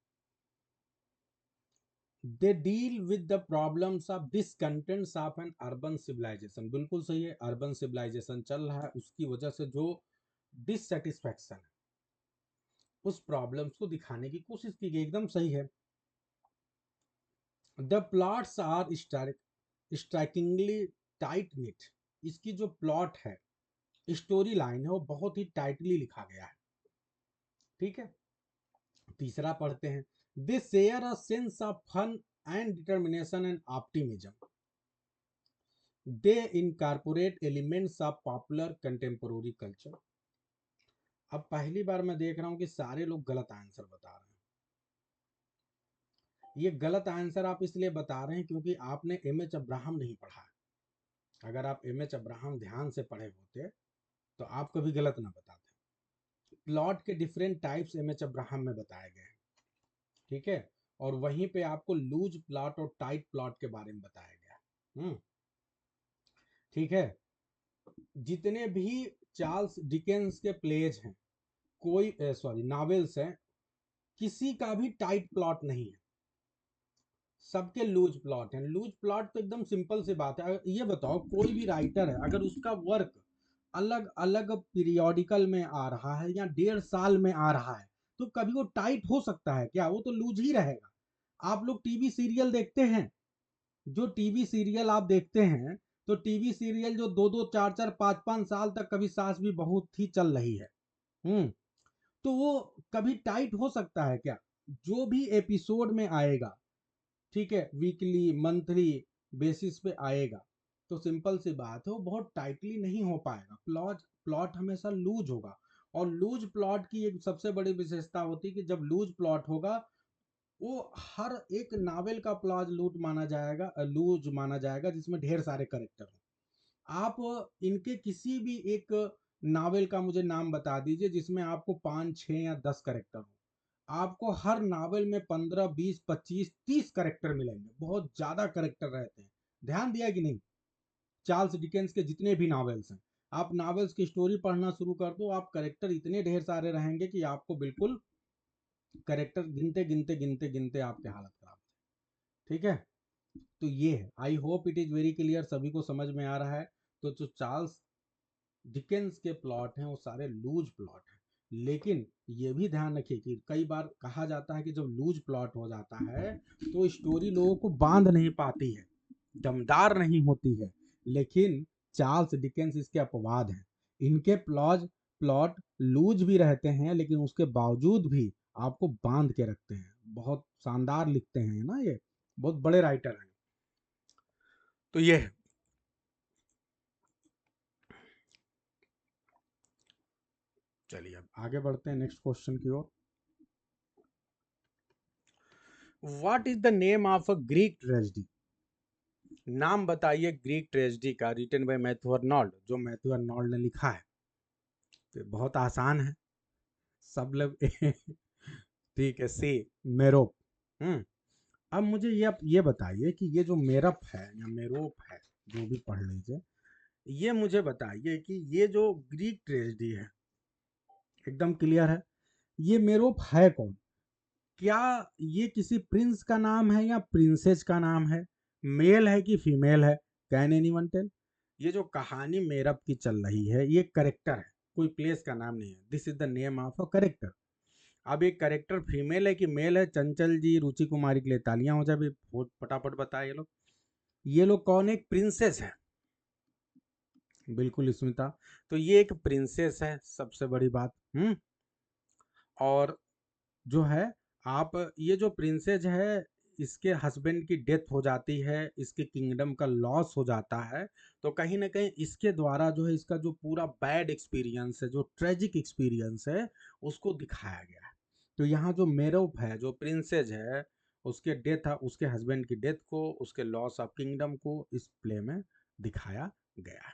They deal with the problems of discontents of an urban civilisation. बिल्कुल सही है, अर्बन सिविलाइजेशन चल रहा है, उसकी वजह से जो डिससेटिस्फैक्शन है, उस प्रॉब्लम्स को दिखाने की कोशिश की गई। एकदम सही है। The plots are strikingly tight knit. इसकी जो प्लॉट है, स्टोरी लाइन है, वो बहुत ही टाइटली लिखा गया है, ठीक है। तीसरा पढ़ते हैं। They share a sense of fun and determination and optimism. They incorporate elements of popular contemporary culture. अब पहली बार मैं देख रहा हूं कि सारे लोग गलत आंसर बता रहे हैं। ये गलत आंसर आप इसलिए बता रहे हैं क्योंकि आपने एम.एच. अब्राहम नहीं पढ़ा है। अगर आप एम.एच. अब्राहम ध्यान से पढ़े होते तो आप कभी गलत ना बताते। प्लॉट के डिफरेंट टाइप्स एम.एच. अब्राहम में बताए गए हैं, ठीक है। और वहीं पे आपको लूज प्लॉट और टाइट प्लॉट के बारे में बताया गया। ठीक है। जितने भी चार्ल्स डिकेंस के प्लेज हैं, कोई सॉरी नॉवेल्स हैं, किसी का भी टाइट प्लॉट नहीं है, सबके लूज प्लॉट हैं। लूज प्लॉट तो एकदम सिंपल सी बात है। ये बताओ, कोई भी राइटर है अगर उसका वर्क अलग अलग पीरियोडिकल में आ रहा है या 1.5 साल में आ रहा है, तो कभी वो टाइट हो सकता है क्या? वो तो लूज ही रहेगा। आप लोग टीवी सीरियल देखते हैं, जो टीवी सीरियल आप देखते हैं, तो टीवी सीरियल जो 2-2, 4-4, 5-5 साल तक, कभी सास भी बहुत ही चल रही है, तो वो कभी टाइट हो सकता है क्या? जो भी एपिसोड में आएगा, ठीक है, वीकली मंथली बेसिस पे आएगा, तो सिंपल सी बात है वो बहुत टाइटली नहीं हो पाएगा, प्लॉट प्लॉट हमेशा लूज होगा। और लूज प्लॉट की एक सबसे बड़ी विशेषता होती है कि जब लूज प्लॉट होगा, वो हर एक नावल का प्लॉट लूज माना जाएगा जिसमें ढेर सारे करेक्टर हो। आप इनके किसी भी एक नावल का मुझे नाम बता दीजिए जिसमें आपको 5, 6 या 10 करेक्टर हो। आपको हर नावल में 15, 20, 25, 30 करेक्टर मिलेंगे, बहुत ज्यादा करेक्टर रहते हैं। ध्यान दिया कि नहीं? चार्ल्स डिकेंस के जितने भी नावल्स हैं, आप नावल्स की स्टोरी पढ़ना शुरू कर दो, आप करेक्टर इतने ढेर सारे रहेंगे कि आपको बिल्कुल करेक्टर गिनते गिनते गिनते गिनते आपकी हालत खराब है। ठीक है, तो ये है, आई hope it is very clear, सभी को समझ में आ रहा है। तो जो चार्ल्स डिकेंस के प्लॉट हैं वो सारे लूज प्लॉट हैं, लेकिन ये भी ध्यान रखिए कि कई बार कहा जाता है कि जब लूज प्लॉट हो जाता है तो स्टोरी लोगों को बांध नहीं पाती है, दमदार नहीं होती है। लेकिन चार्ल्स डिकेंस इसके अपवाद हैं। इनके प्लॉट लूज भी रहते हैं लेकिन उसके बावजूद भी आपको बांध के रखते हैं। बहुत शानदार लिखते हैं ना, ये बहुत बड़े राइटर हैं। तो ये है। चलिए अब आगे बढ़ते हैं नेक्स्ट क्वेश्चन की ओर। What is the name of a Greek tragedy? नाम बताइए ग्रीक ट्रेजेडी का, रिटन बाय मैथ्यू आर्नोल्ड, जो मैथ्यू आर्नोल्ड ने लिखा है। तो बहुत आसान है, सब लोग ठीक है, सी मेरोप। अब मुझे ये बताइए कि ये जो मेरप है या मेरोप है, जो भी पढ़ लीजिए, ये मुझे बताइए कि ये जो ग्रीक ट्रेजेडी है, एकदम क्लियर है, ये मेरोप है कौन? क्या ये किसी प्रिंस का नाम है या प्रिंसेस का नाम है? मेल है कि फीमेल है? Can anyone tell? ये जो कहानी मेरप की चल रही है, ये करेक्टर है, कोई प्लेस का नाम नहीं है। This is the name of a character. अब एक करेक्टर फीमेल है कि मेल है? चंचल जी, रुचि कुमारी के लिए तालियां हो जाए, भी फटाफट बताए ये लोग। ये लोग कौन? एक प्रिंसेस है, बिल्कुल स्मिता। तो ये एक प्रिंसेस है, सबसे बड़ी बात। और जो है, आप ये जो प्रिंसेस है, इसके हस्बैंड की डेथ हो जाती है, इसके किंगडम का लॉस हो जाता है, तो कहीं ना कहीं इसके द्वारा जो है इसका जो पूरा बैड एक्सपीरियंस है, जो ट्रेजिक एक्सपीरियंस है, उसको दिखाया गया है। तो यहाँ जो मेरोप है, जो प्रिंसेस है, उसके डेथ, उसके हस्बैंड की डेथ को, उसके लॉस ऑफ किंगडम को इस प्ले में दिखाया गया है।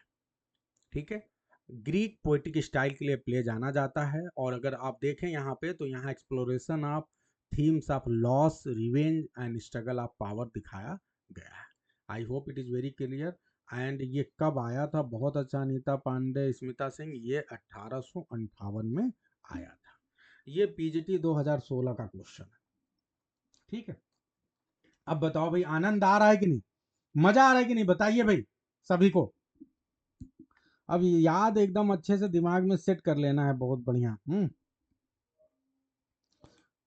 ठीक है, ग्रीक पोएटिक स्टाइल के लिए प्ले जाना जाता है। और अगर आप देखें यहाँ पे, तो यहाँ exploration of themes of loss, revenge and struggle of power दिखाया गया है। आई hope it is very clear. And ये कब आया था? बहुत अच्छा, अनीता पांडे, स्मिता सिंह, ये 1858 में आया था। ये पीजीटी 2016 का क्वेश्चन है। ठीक है, अब बताओ भाई, आनंद आ रहा है कि नहीं? मजा आ रहा है कि नहीं? बताइए भाई सभी को। अब याद एकदम अच्छे से दिमाग में सेट कर लेना है, बहुत बढ़िया।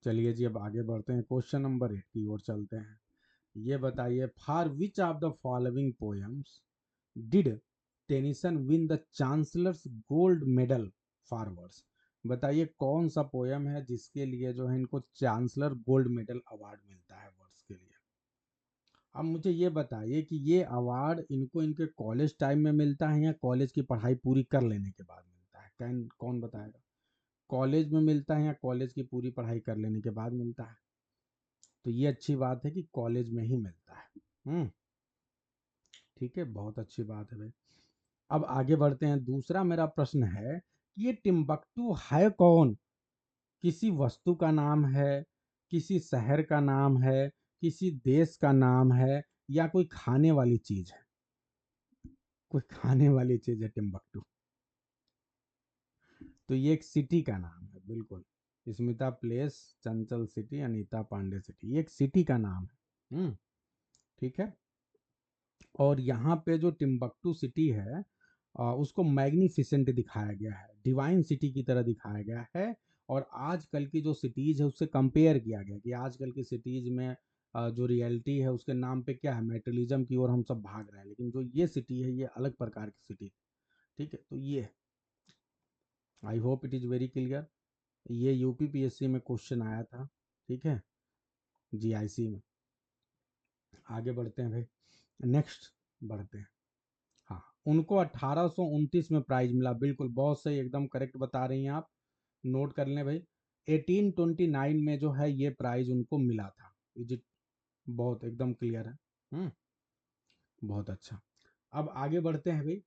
चलिए जी, अब आगे बढ़ते हैं, क्वेश्चन नंबर 8 की ओर चलते हैं। ये बताइए, for which of the following poems did Tennyson win the chancellor's gold medal for verse? बताइए कौन सा पोयम है जिसके लिए जो है इनको चांसलर गोल्ड मेडल अवार्ड मिलता है वर्ष के लिए? अब मुझे ये बताइए कि ये अवार्ड इनको इनके कॉलेज टाइम में मिलता है या कॉलेज की पढ़ाई पूरी कर लेने के बाद मिलता है? कौन बताएगा? कॉलेज में मिलता है या कॉलेज की पूरी पढ़ाई कर लेने के बाद मिलता है? तो ये अच्छी बात है कि कॉलेज में ही मिलता है। ठीक है, बहुत अच्छी बात है भाई। अब आगे बढ़ते हैं, दूसरा मेरा प्रश्न है कि ये टिम्बकटू है कौन? किसी वस्तु का नाम है, किसी शहर का नाम है, किसी देश का नाम है, या कोई खाने वाली चीज है? कोई खाने वाली चीज है टिम्बकटू। तो ये एक सिटी का नाम है, बिल्कुल। स्मिता प्लेस, चंचल सिटी, अनीता पांडे सिटी, ये एक सिटी का नाम है। ठीक है, और यहाँ पे जो टिम्बकटू सिटी है, उसको मैग्निफिसेंट दिखाया गया है, डिवाइन सिटी की तरह दिखाया गया है। और आजकल की जो सिटीज है उससे कंपेयर किया गया कि आजकल की सिटीज में जो रियलिटी है उसके नाम पे क्या है, मेटलिज्म की ओर हम सब भाग रहे हैं, लेकिन जो ये सिटी है ये अलग प्रकार की सिटी। ठीक है, तो ये, I hope it is very clear. ये यूपी पीएससी में क्वेश्चन आया था। ठीक है, जीआईसी में। आगे बढ़ते हैं भाई, नेक्स्ट बढ़ते हैं। हाँ, उनको 1829 में प्राइज मिला, बिल्कुल बहुत सही, एकदम करेक्ट बता रही हैं आप, नोट कर लें भाई। 1829 में जो है ये प्राइज उनको मिला था। Is it? बहुत एकदम क्लियर है। बहुत अच्छा। अब आगे बढ़ते हैं भाई।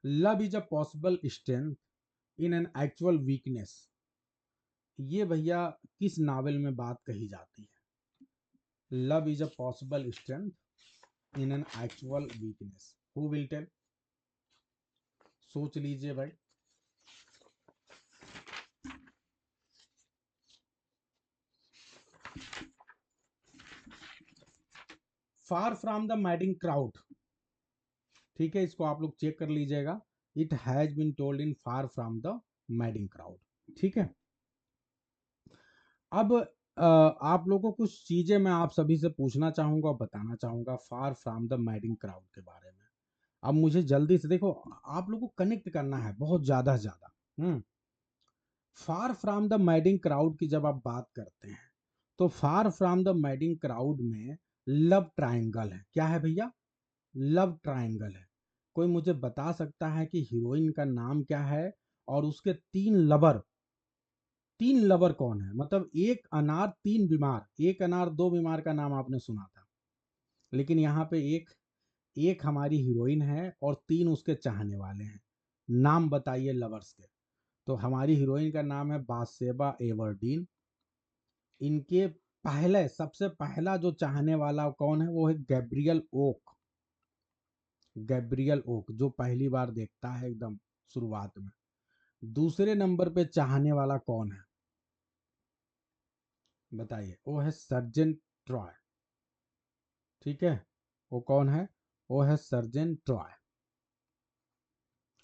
Love is a possible strength in an actual weakness, ये भैया किस नावल में बात कही जाती है? Love is a possible strength in an actual weakness, who will tell? सोच लीजिए भाई। Far from the madding crowd, ठीक है, इसको आप लोग चेक कर लीजिएगा। It has been told in far from the madding crowd, ठीक है। अब आप लोगों को कुछ चीजें मैं आप सभी से पूछना चाहूंगा, बताना चाहूंगा फार फ्रॉम द मैडिंग क्राउड के बारे में। अब मुझे जल्दी से देखो, आप लोगों को कनेक्ट करना है बहुत ज्यादा ज्यादा। फार फ्रॉम द मैडिंग क्राउड की जब आप बात करते हैं, तो फार फ्रॉम द मैडिंग क्राउड में लव ट्रायंगल है। क्या है भैया? लव ट्रायंगल है। कोई मुझे बता सकता है कि हीरोइन का नाम क्या है और उसके तीन लवर कौन है? मतलब एक अनार तीन बीमार, एक अनार दो बीमार का नाम आपने सुना था, लेकिन यहाँ पे एक एक हमारी हीरोइन है और तीन उसके चाहने वाले हैं। नाम बताइए लवर्स के। तो हमारी हीरोइन का नाम है बाथशेबा एवरडीन। इनके पहले सबसे पहला जो चाहने वाला कौन है? वो है गैब्रियल ओक। गैब्रियल ओक जो पहली बार देखता है एकदम शुरुआत में। दूसरे नंबर पे चाहने वाला कौन है बताइए? वो है सर्जेंट ट्रॉय, ठीक है। वो कौन है? वो है सर्जेंट ट्रॉय।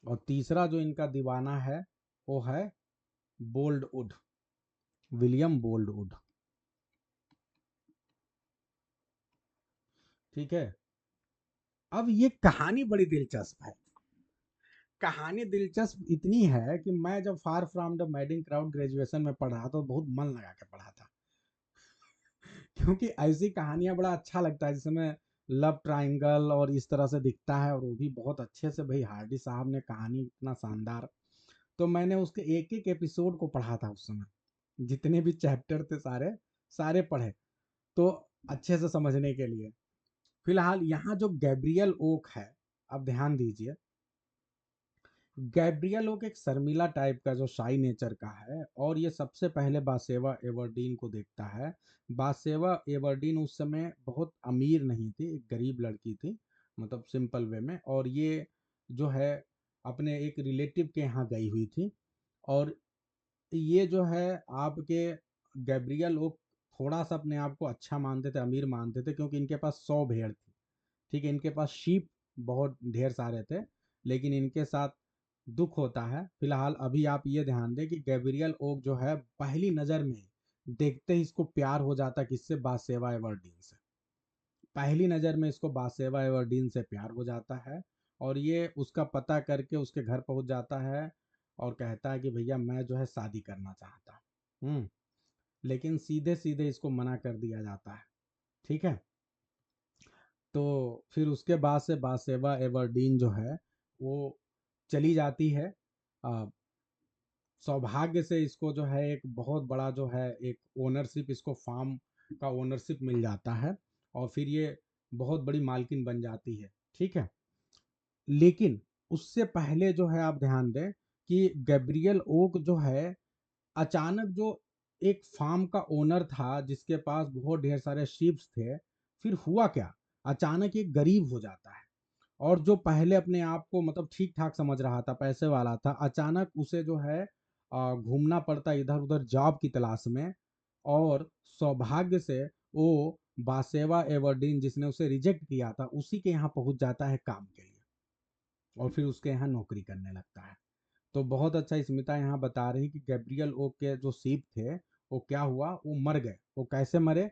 और तीसरा जो इनका दीवाना है वो है बोल्डवुड, विलियम बोल्डवुड, ठीक है। अब ये कहानी बड़ी दिलचस्प है। कहानी दिलचस्प इतनी है कि मैं जब फार from the madding crowd graduation में पढ़ रहा था तो बहुत मन लगा के पढ़ा था। क्योंकि ऐसी कहानियां बड़ा अच्छा लगता है जिसमें लव ट्रायंगल और इस तरह से दिखता है, और वो भी बहुत अच्छे से। भाई हार्डी साहब ने कहानी इतना शानदार, तो मैंने उसके एक एक एपिसोड को पढ़ा था उस समय, जितने भी चैप्टर थे सारे सारे पढ़े, तो अच्छे से समझने के लिए। फिलहाल यहाँ जो गैब्रियल ओक है, अब ध्यान दीजिए, गैब्रियल ओक एक शर्मिला टाइप का जो शाई नेचर का है, और ये सबसे पहले बाथशेबा एवरडीन को देखता है। बाथशेबा एवरडीन उस समय बहुत अमीर नहीं थी, एक गरीब लड़की थी, मतलब सिंपल वे में, और ये जो है अपने एक रिलेटिव के यहाँ गई हुई थी। और ये जो है आपके गैब्रियल वो थोड़ा सा अपने आप को अच्छा मानते थे, अमीर मानते थे, क्योंकि इनके पास 100 भेड़ थी, ठीक है, इनके पास शीप बहुत ढेर सारे थे। लेकिन इनके साथ दुख होता है। फिलहाल अभी आप ये ध्यान दें कि गैब्रियल ओक जो है पहली नज़र में देखते ही इसको प्यार हो जाता है, किससे? बाथशेबा एवरडीन से। पहली नज़र में इसको बाथशेबा एवरडीन से प्यार हो जाता है, और ये उसका पता करके उसके घर पहुंच जाता है और कहता है कि भैया मैं जो है शादी करना चाहता हूँ। लेकिन सीधे सीधे इसको मना कर दिया जाता है, ठीक है। तो फिर उसके बाद से बाथशेबा एवरडीन जो है वो चली जाती है। अ, सौभाग्य से इसको जो है एक बहुत बड़ा जो है एक ओनरशिप, इसको फार्म का ओनरशिप मिल जाता है, और फिर ये बहुत बड़ी मालकिन बन जाती है, ठीक है। लेकिन उससे पहले जो है आप ध्यान दें कि गैब्रियल ओक जो है अचानक जो एक फार्म का ओनर था जिसके पास बहुत ढेर सारे शीप्स थे, फिर हुआ क्या? अचानक एक गरीब हो जाता है, और जो पहले अपने आप को मतलब ठीक ठाक समझ रहा था, पैसे वाला था, अचानक उसे जो है घूमना पड़ता इधर उधर जॉब की तलाश में। और सौभाग्य से वो बाथशेबा एवरडीन जिसने उसे रिजेक्ट किया था उसी के यहाँ पहुंच जाता है काम के लिए, और फिर उसके यहाँ नौकरी करने लगता है। तो बहुत अच्छा स्मिता यहाँ बता रही कि गैब्रियल ओक के जो सीप थे वो क्या हुआ, वो मर गए। वो कैसे मरे?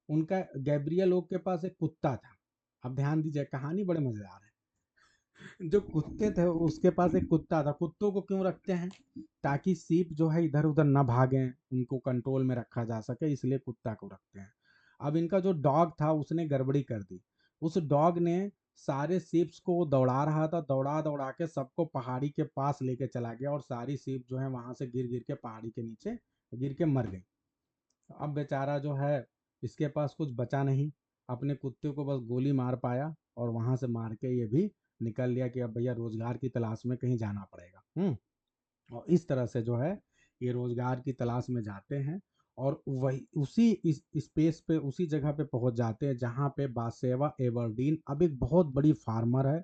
उनका गैब्रियल ओक के पास एक कुत्ता था। अब ध्यान दीजिए, कहानी बड़े मजेदार है। जो कुत्ते थे उसके पास एक कुत्ता था। कुत्तों को क्यों रखते हैं? ताकि सीप जो है इधर उधर ना भागें, उनको कंट्रोल में रखा जा सके, इसलिए कुत्ता को रखते हैं। अब इनका जो डॉग था उसने गड़बड़ी कर दी। उस डॉग ने सारे सीप्स को दौड़ा रहा था, दौड़ा दौड़ा के सबको पहाड़ी के पास लेके चला गया, और सारी सीप जो है वहां से गिर गिर के पहाड़ी के नीचे गिर के मर गई। अब बेचारा जो है, इसके पास कुछ बचा नहीं, अपने कुत्ते को बस गोली मार पाया, और वहां से मार के ये भी निकल लिया कि अब भैया रोजगार की तलाश में कहीं जाना पड़ेगा। और इस तरह से जो है ये रोजगार की तलाश में जाते हैं, और वही उसी इस स्पेस पे, उसी जगह पे पहुंच जाते हैं जहां पे बासेवा एवर्डीन अब एक बहुत बड़ी फार्मर है।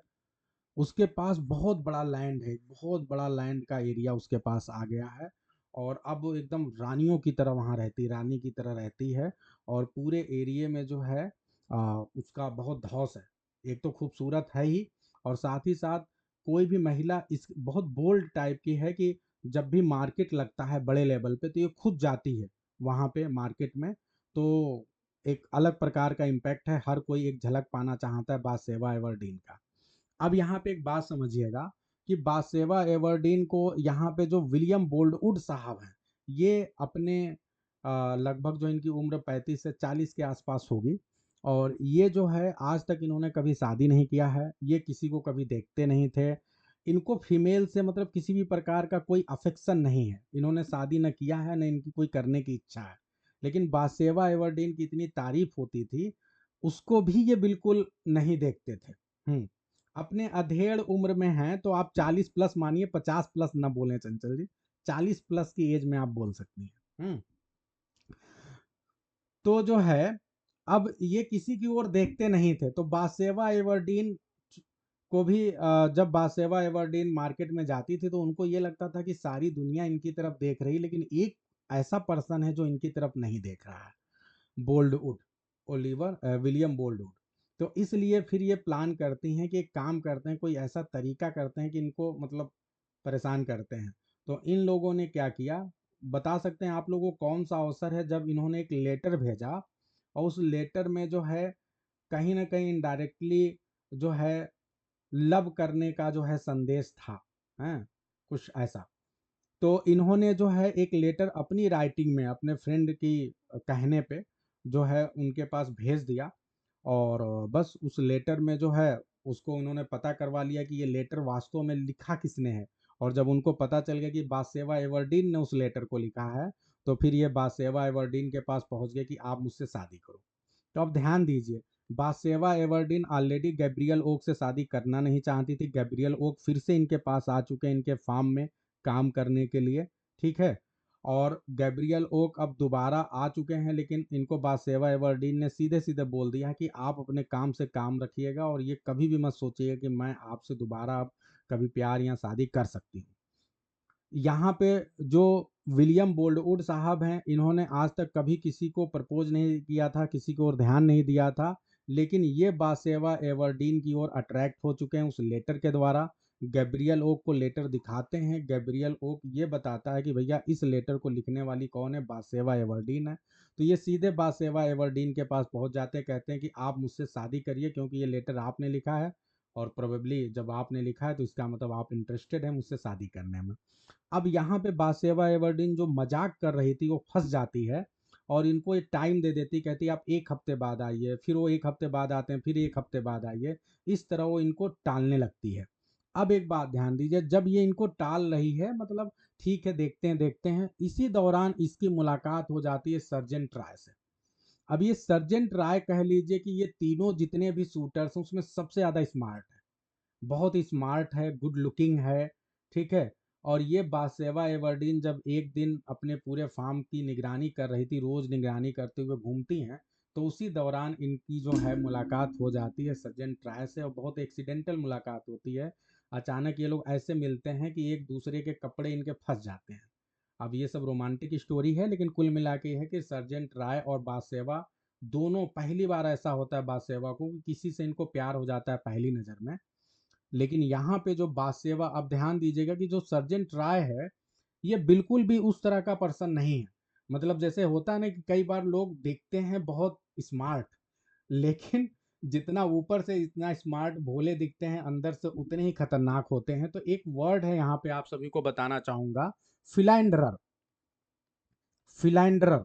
उसके पास बहुत बड़ा लैंड है, बहुत बड़ा लैंड का एरिया उसके पास आ गया है, और अब वो एकदम रानियों की तरह वहाँ रहती, रानी की तरह रहती है। और पूरे एरिया में जो है उसका बहुत धौस है। एक तो खूबसूरत है ही, और साथ ही साथ कोई भी महिला इस बहुत बोल्ड टाइप की है कि जब भी मार्केट लगता है बड़े लेवल पे तो ये खुद जाती है वहाँ पे मार्केट में। तो एक अलग प्रकार का इम्पैक्ट है, हर कोई एक झलक पाना चाहता है बासेवा एवर्डीन का। अब यहाँ पे एक बात समझिएगा कि बासेवा एवर्डीन को यहाँ पे जो विलियम बोल्डवुड साहब हैं, ये अपने लगभग जो इनकी उम्र 35 से 40 के आसपास होगी, और ये जो है आज तक इन्होंने कभी शादी नहीं किया है, ये किसी को कभी देखते नहीं थे। इनको फीमेल से मतलब किसी भी प्रकार का कोई अफेक्शन नहीं है, इन्होंने शादी न किया है, न इनकी कोई करने की इच्छा है। लेकिन बासेवा एवर्डीन की इतनी तारीफ होती थी, उसको भी ये बिल्कुल नहीं देखते थे। अपने अधेड़ उम्र में हैं तो आप 40 प्लस मानिए, 50 प्लस ना बोलें चंचल जी, 40 प्लस की एज में आप बोल सकती हैं। तो जो है, अब ये किसी की ओर देखते नहीं थे, तो बासेवा एवर्डीन को भी जब बासेवा एवर्डीन मार्केट में जाती थी तो उनको ये लगता था कि सारी दुनिया इनकी तरफ देख रही, लेकिन एक ऐसा पर्सन है जो इनकी तरफ नहीं देख रहा है, बोल्डवुड, विलियम बोल्डवुड। तो इसलिए फिर ये प्लान करती हैं कि एक काम करते हैं, कोई ऐसा तरीका करते हैं कि इनको मतलब परेशान करते हैं। तो इन लोगों ने क्या किया, बता सकते हैं आप लोगों को कौन सा अवसर है जब इन्होंने एक लेटर भेजा, और उस लेटर में जो है कहीं ना कहीं इनडायरेक्टली जो है लव करने का जो है संदेश था, है कुछ ऐसा। तो इन्होंने जो है एक लेटर अपनी राइटिंग में अपने फ्रेंड की कहने पे जो है उनके पास भेज दिया, और बस उस लेटर में जो है उसको उन्होंने पता करवा लिया कि ये लेटर वास्तव में लिखा किसने है। और जब उनको पता चल गया कि बासेवा एवर्डीन ने उस लेटर को लिखा है, तो फिर ये बासेवा एवर्डीन के पास पहुंच गए कि आप मुझसे शादी करो। तो अब ध्यान दीजिए, बासेवा एवर्डीन ऑलरेडी गैब्रियल ओक से शादी करना नहीं चाहती थी। गैब्रियल ओक फिर से इनके पास आ चुके हैं इनके फार्म में काम करने के लिए, ठीक है। और गैब्रियल ओक अब दोबारा आ चुके हैं, लेकिन इनको बासेवा एवर्डीन ने सीधे सीधे बोल दिया कि आप अपने काम से काम रखिएगा, और ये कभी भी मत सोचिएगा कि मैं आपसे दोबारा अब कभी प्यार या शादी कर सकती हूँ। यहाँ पे जो विलियम बोल्डवुड साहब हैं, इन्होंने आज तक कभी किसी को प्रपोज नहीं किया था, किसी को और ध्यान नहीं दिया था, लेकिन ये बासेवा एवर्डीन की ओर अट्रैक्ट हो चुके हैं उस लेटर के द्वारा। गैब्रियल ओक को लेटर दिखाते हैं, गैब्रियल ओक ये बताता है कि भैया इस लेटर को लिखने वाली कौन है, बासेवा एवर्डीन है। तो ये सीधे बासेवा एवर्डीन के पास पहुंच जाते हैं, कहते हैं कि आप मुझसे शादी करिए, क्योंकि ये लेटर आपने लिखा है, और प्रोबेबली जब आपने लिखा है तो इसका मतलब आप इंटरेस्टेड हैं मुझसे शादी करने में। अब यहाँ पे बासेवा एवर्डीन जो मजाक कर रही थी वो फंस जाती है, और इनको एक टाइम दे देती, कहती है आप एक हफ्ते बाद आइए, फिर वो एक हफ्ते बाद आते हैं, फिर एक हफ्ते बाद आइए। इस तरह वो इनको टालने लगती है। अब एक बात ध्यान दीजिए, जब ये इनको टाल रही है, मतलब ठीक है देखते हैं देखते हैं, इसी दौरान इसकी मुलाकात हो जाती है सर्जेंट राय से। अब ये सर्जेंट राय कह लीजिए कि ये तीनों जितने भी शूटर्स हैं उसमें सबसे ज्यादा स्मार्ट है, बहुत ही स्मार्ट है, गुड लुकिंग है, ठीक है। और ये बासेवा एवर्डीन जब एक दिन अपने पूरे फार्म की निगरानी कर रही थी, रोज निगरानी करते हुए घूमती हैं, तो उसी दौरान इनकी जो है मुलाकात हो जाती है सर्जेंट ट्राय से, और बहुत एक्सीडेंटल मुलाकात होती है। अचानक ये लोग ऐसे मिलते हैं कि एक दूसरे के कपड़े इनके फंस जाते हैं। अब ये सब रोमांटिक स्टोरी है, लेकिन कुल मिला के है कि सर्जेंट राय और बासेवा दोनों, पहली बार ऐसा होता है बासेवा को कि किसी से इनको प्यार हो जाता है पहली नज़र में। लेकिन यहाँ पे जो बासेवा, अब ध्यान दीजिएगा कि जो सर्जेंट राय है ये बिल्कुल भी उस तरह का पर्सन नहीं है। मतलब जैसे होता है ना कि कई बार लोग देखते हैं बहुत स्मार्ट, लेकिन जितना ऊपर से इतना स्मार्ट भोले दिखते हैं, अंदर से उतने ही खतरनाक होते हैं। तो एक वर्ड है यहाँ पे आप सभी को बताना चाहूंगा, फिलाइंडरर। फिलाइंडरर।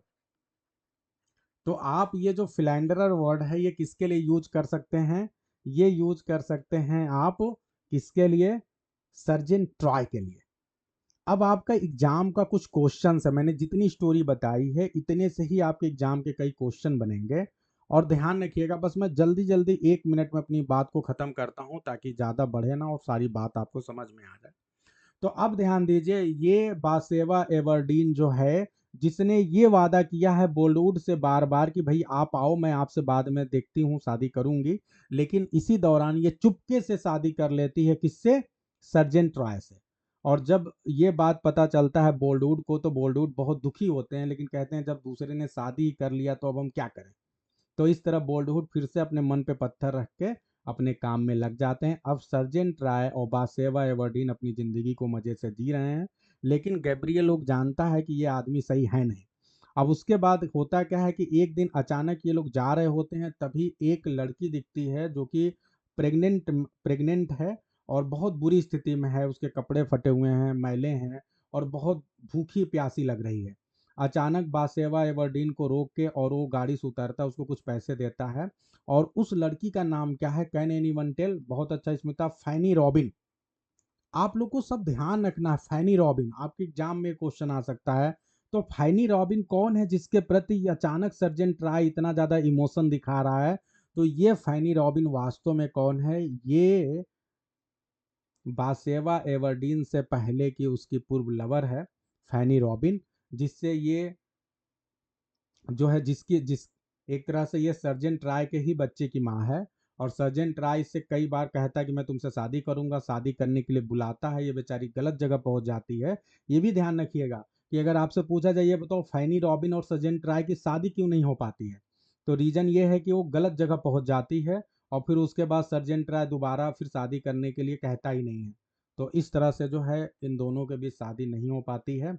तो आप ये जो फिलाइंडरर वर्ड है ये किसके लिए यूज कर सकते हैं? ये यूज कर सकते हैं आप किसके लिए? सर्जन ट्रॉय के लिए। अब आपका एग्जाम का कुछ क्वेश्चन है, मैंने जितनी स्टोरी बताई है इतने से ही आपके एग्जाम के कई क्वेश्चन बनेंगे। और ध्यान रखिएगा, बस मैं जल्दी जल्दी 1 मिनट में अपनी बात को खत्म करता हूं ताकि ज्यादा बढ़े ना और सारी बात आपको समझ में आ जाए। तो अब ध्यान दीजिए, ये बासेवा एवर्डीन जो है, जिसने ये वादा किया है बॉलीवुड से बार बार कि भाई आप आओ, मैं आपसे बाद में देखती हूँ शादी करूंगी, लेकिन इसी दौरान ये चुपके से शादी कर लेती है। किससे? सर्जन ट्रॉय से। और जब ये बात पता चलता है बॉलीवुड को, तो बॉलीवुड बहुत दुखी होते हैं, लेकिन कहते हैं जब दूसरे ने शादी कर लिया तो अब हम क्या करें। तो इस तरह बॉलीवुड फिर से अपने मन पे पत्थर रख के अपने काम में लग जाते हैं। अब सर्जन ट्राय और बासेवा एवर्डीन अपनी जिंदगी को मजे से जी रहे हैं, लेकिन गैब्रियल लोग जानता है कि ये आदमी सही है नहीं। अब उसके बाद होता क्या है कि एक दिन अचानक ये लोग जा रहे होते हैं, तभी एक लड़की दिखती है जो कि प्रेग्नेंट प्रेग्नेंट है और बहुत बुरी स्थिति में है, उसके कपड़े फटे हुए हैं, मैले हैं और बहुत भूखी प्यासी लग रही है। अचानक बासेवा एवर्डीन को रोक के और वो गाड़ी से उतारता है, उसको कुछ पैसे देता है। और उस लड़की का नाम क्या है? Can anyone tell? बहुत अच्छा इसमें था, फैनी रॉबिन। आप लोग को सब ध्यान रखना है, फैनी रॉबिन आपके एग्जाम में क्वेश्चन आ सकता है। तो फैनी रॉबिन कौन है जिसके प्रति अचानक सर्जन ट्राई इतना ज्यादा इमोशन दिखा रहा है? तो ये फैनी रॉबिन वास्तव में कौन है? ये बासेवा एवर्डीन से पहले की उसकी पूर्व लवर है, फैनी रॉबिन, जिससे ये जो है जिस एक तरह से ये सर्जन ट्राई के ही बच्चे की माँ है। और सर्जन ट्राई से कई बार कहता है कि मैं तुमसे शादी करूंगा, शादी करने के लिए बुलाता है, ये बेचारी गलत जगह पहुंच जाती है। ये भी ध्यान रखिएगा कि अगर आपसे पूछा जाए ये बताओ फैनी रॉबिन और सर्जन ट्राई की शादी क्यों नहीं हो पाती है, तो रीजन ये है कि वो गलत जगह पहुंच जाती है और फिर उसके बाद सर्जन ट्राई दोबारा फिर शादी करने के लिए कहता ही नहीं है। तो इस तरह से जो है इन दोनों के बीच शादी नहीं हो पाती है।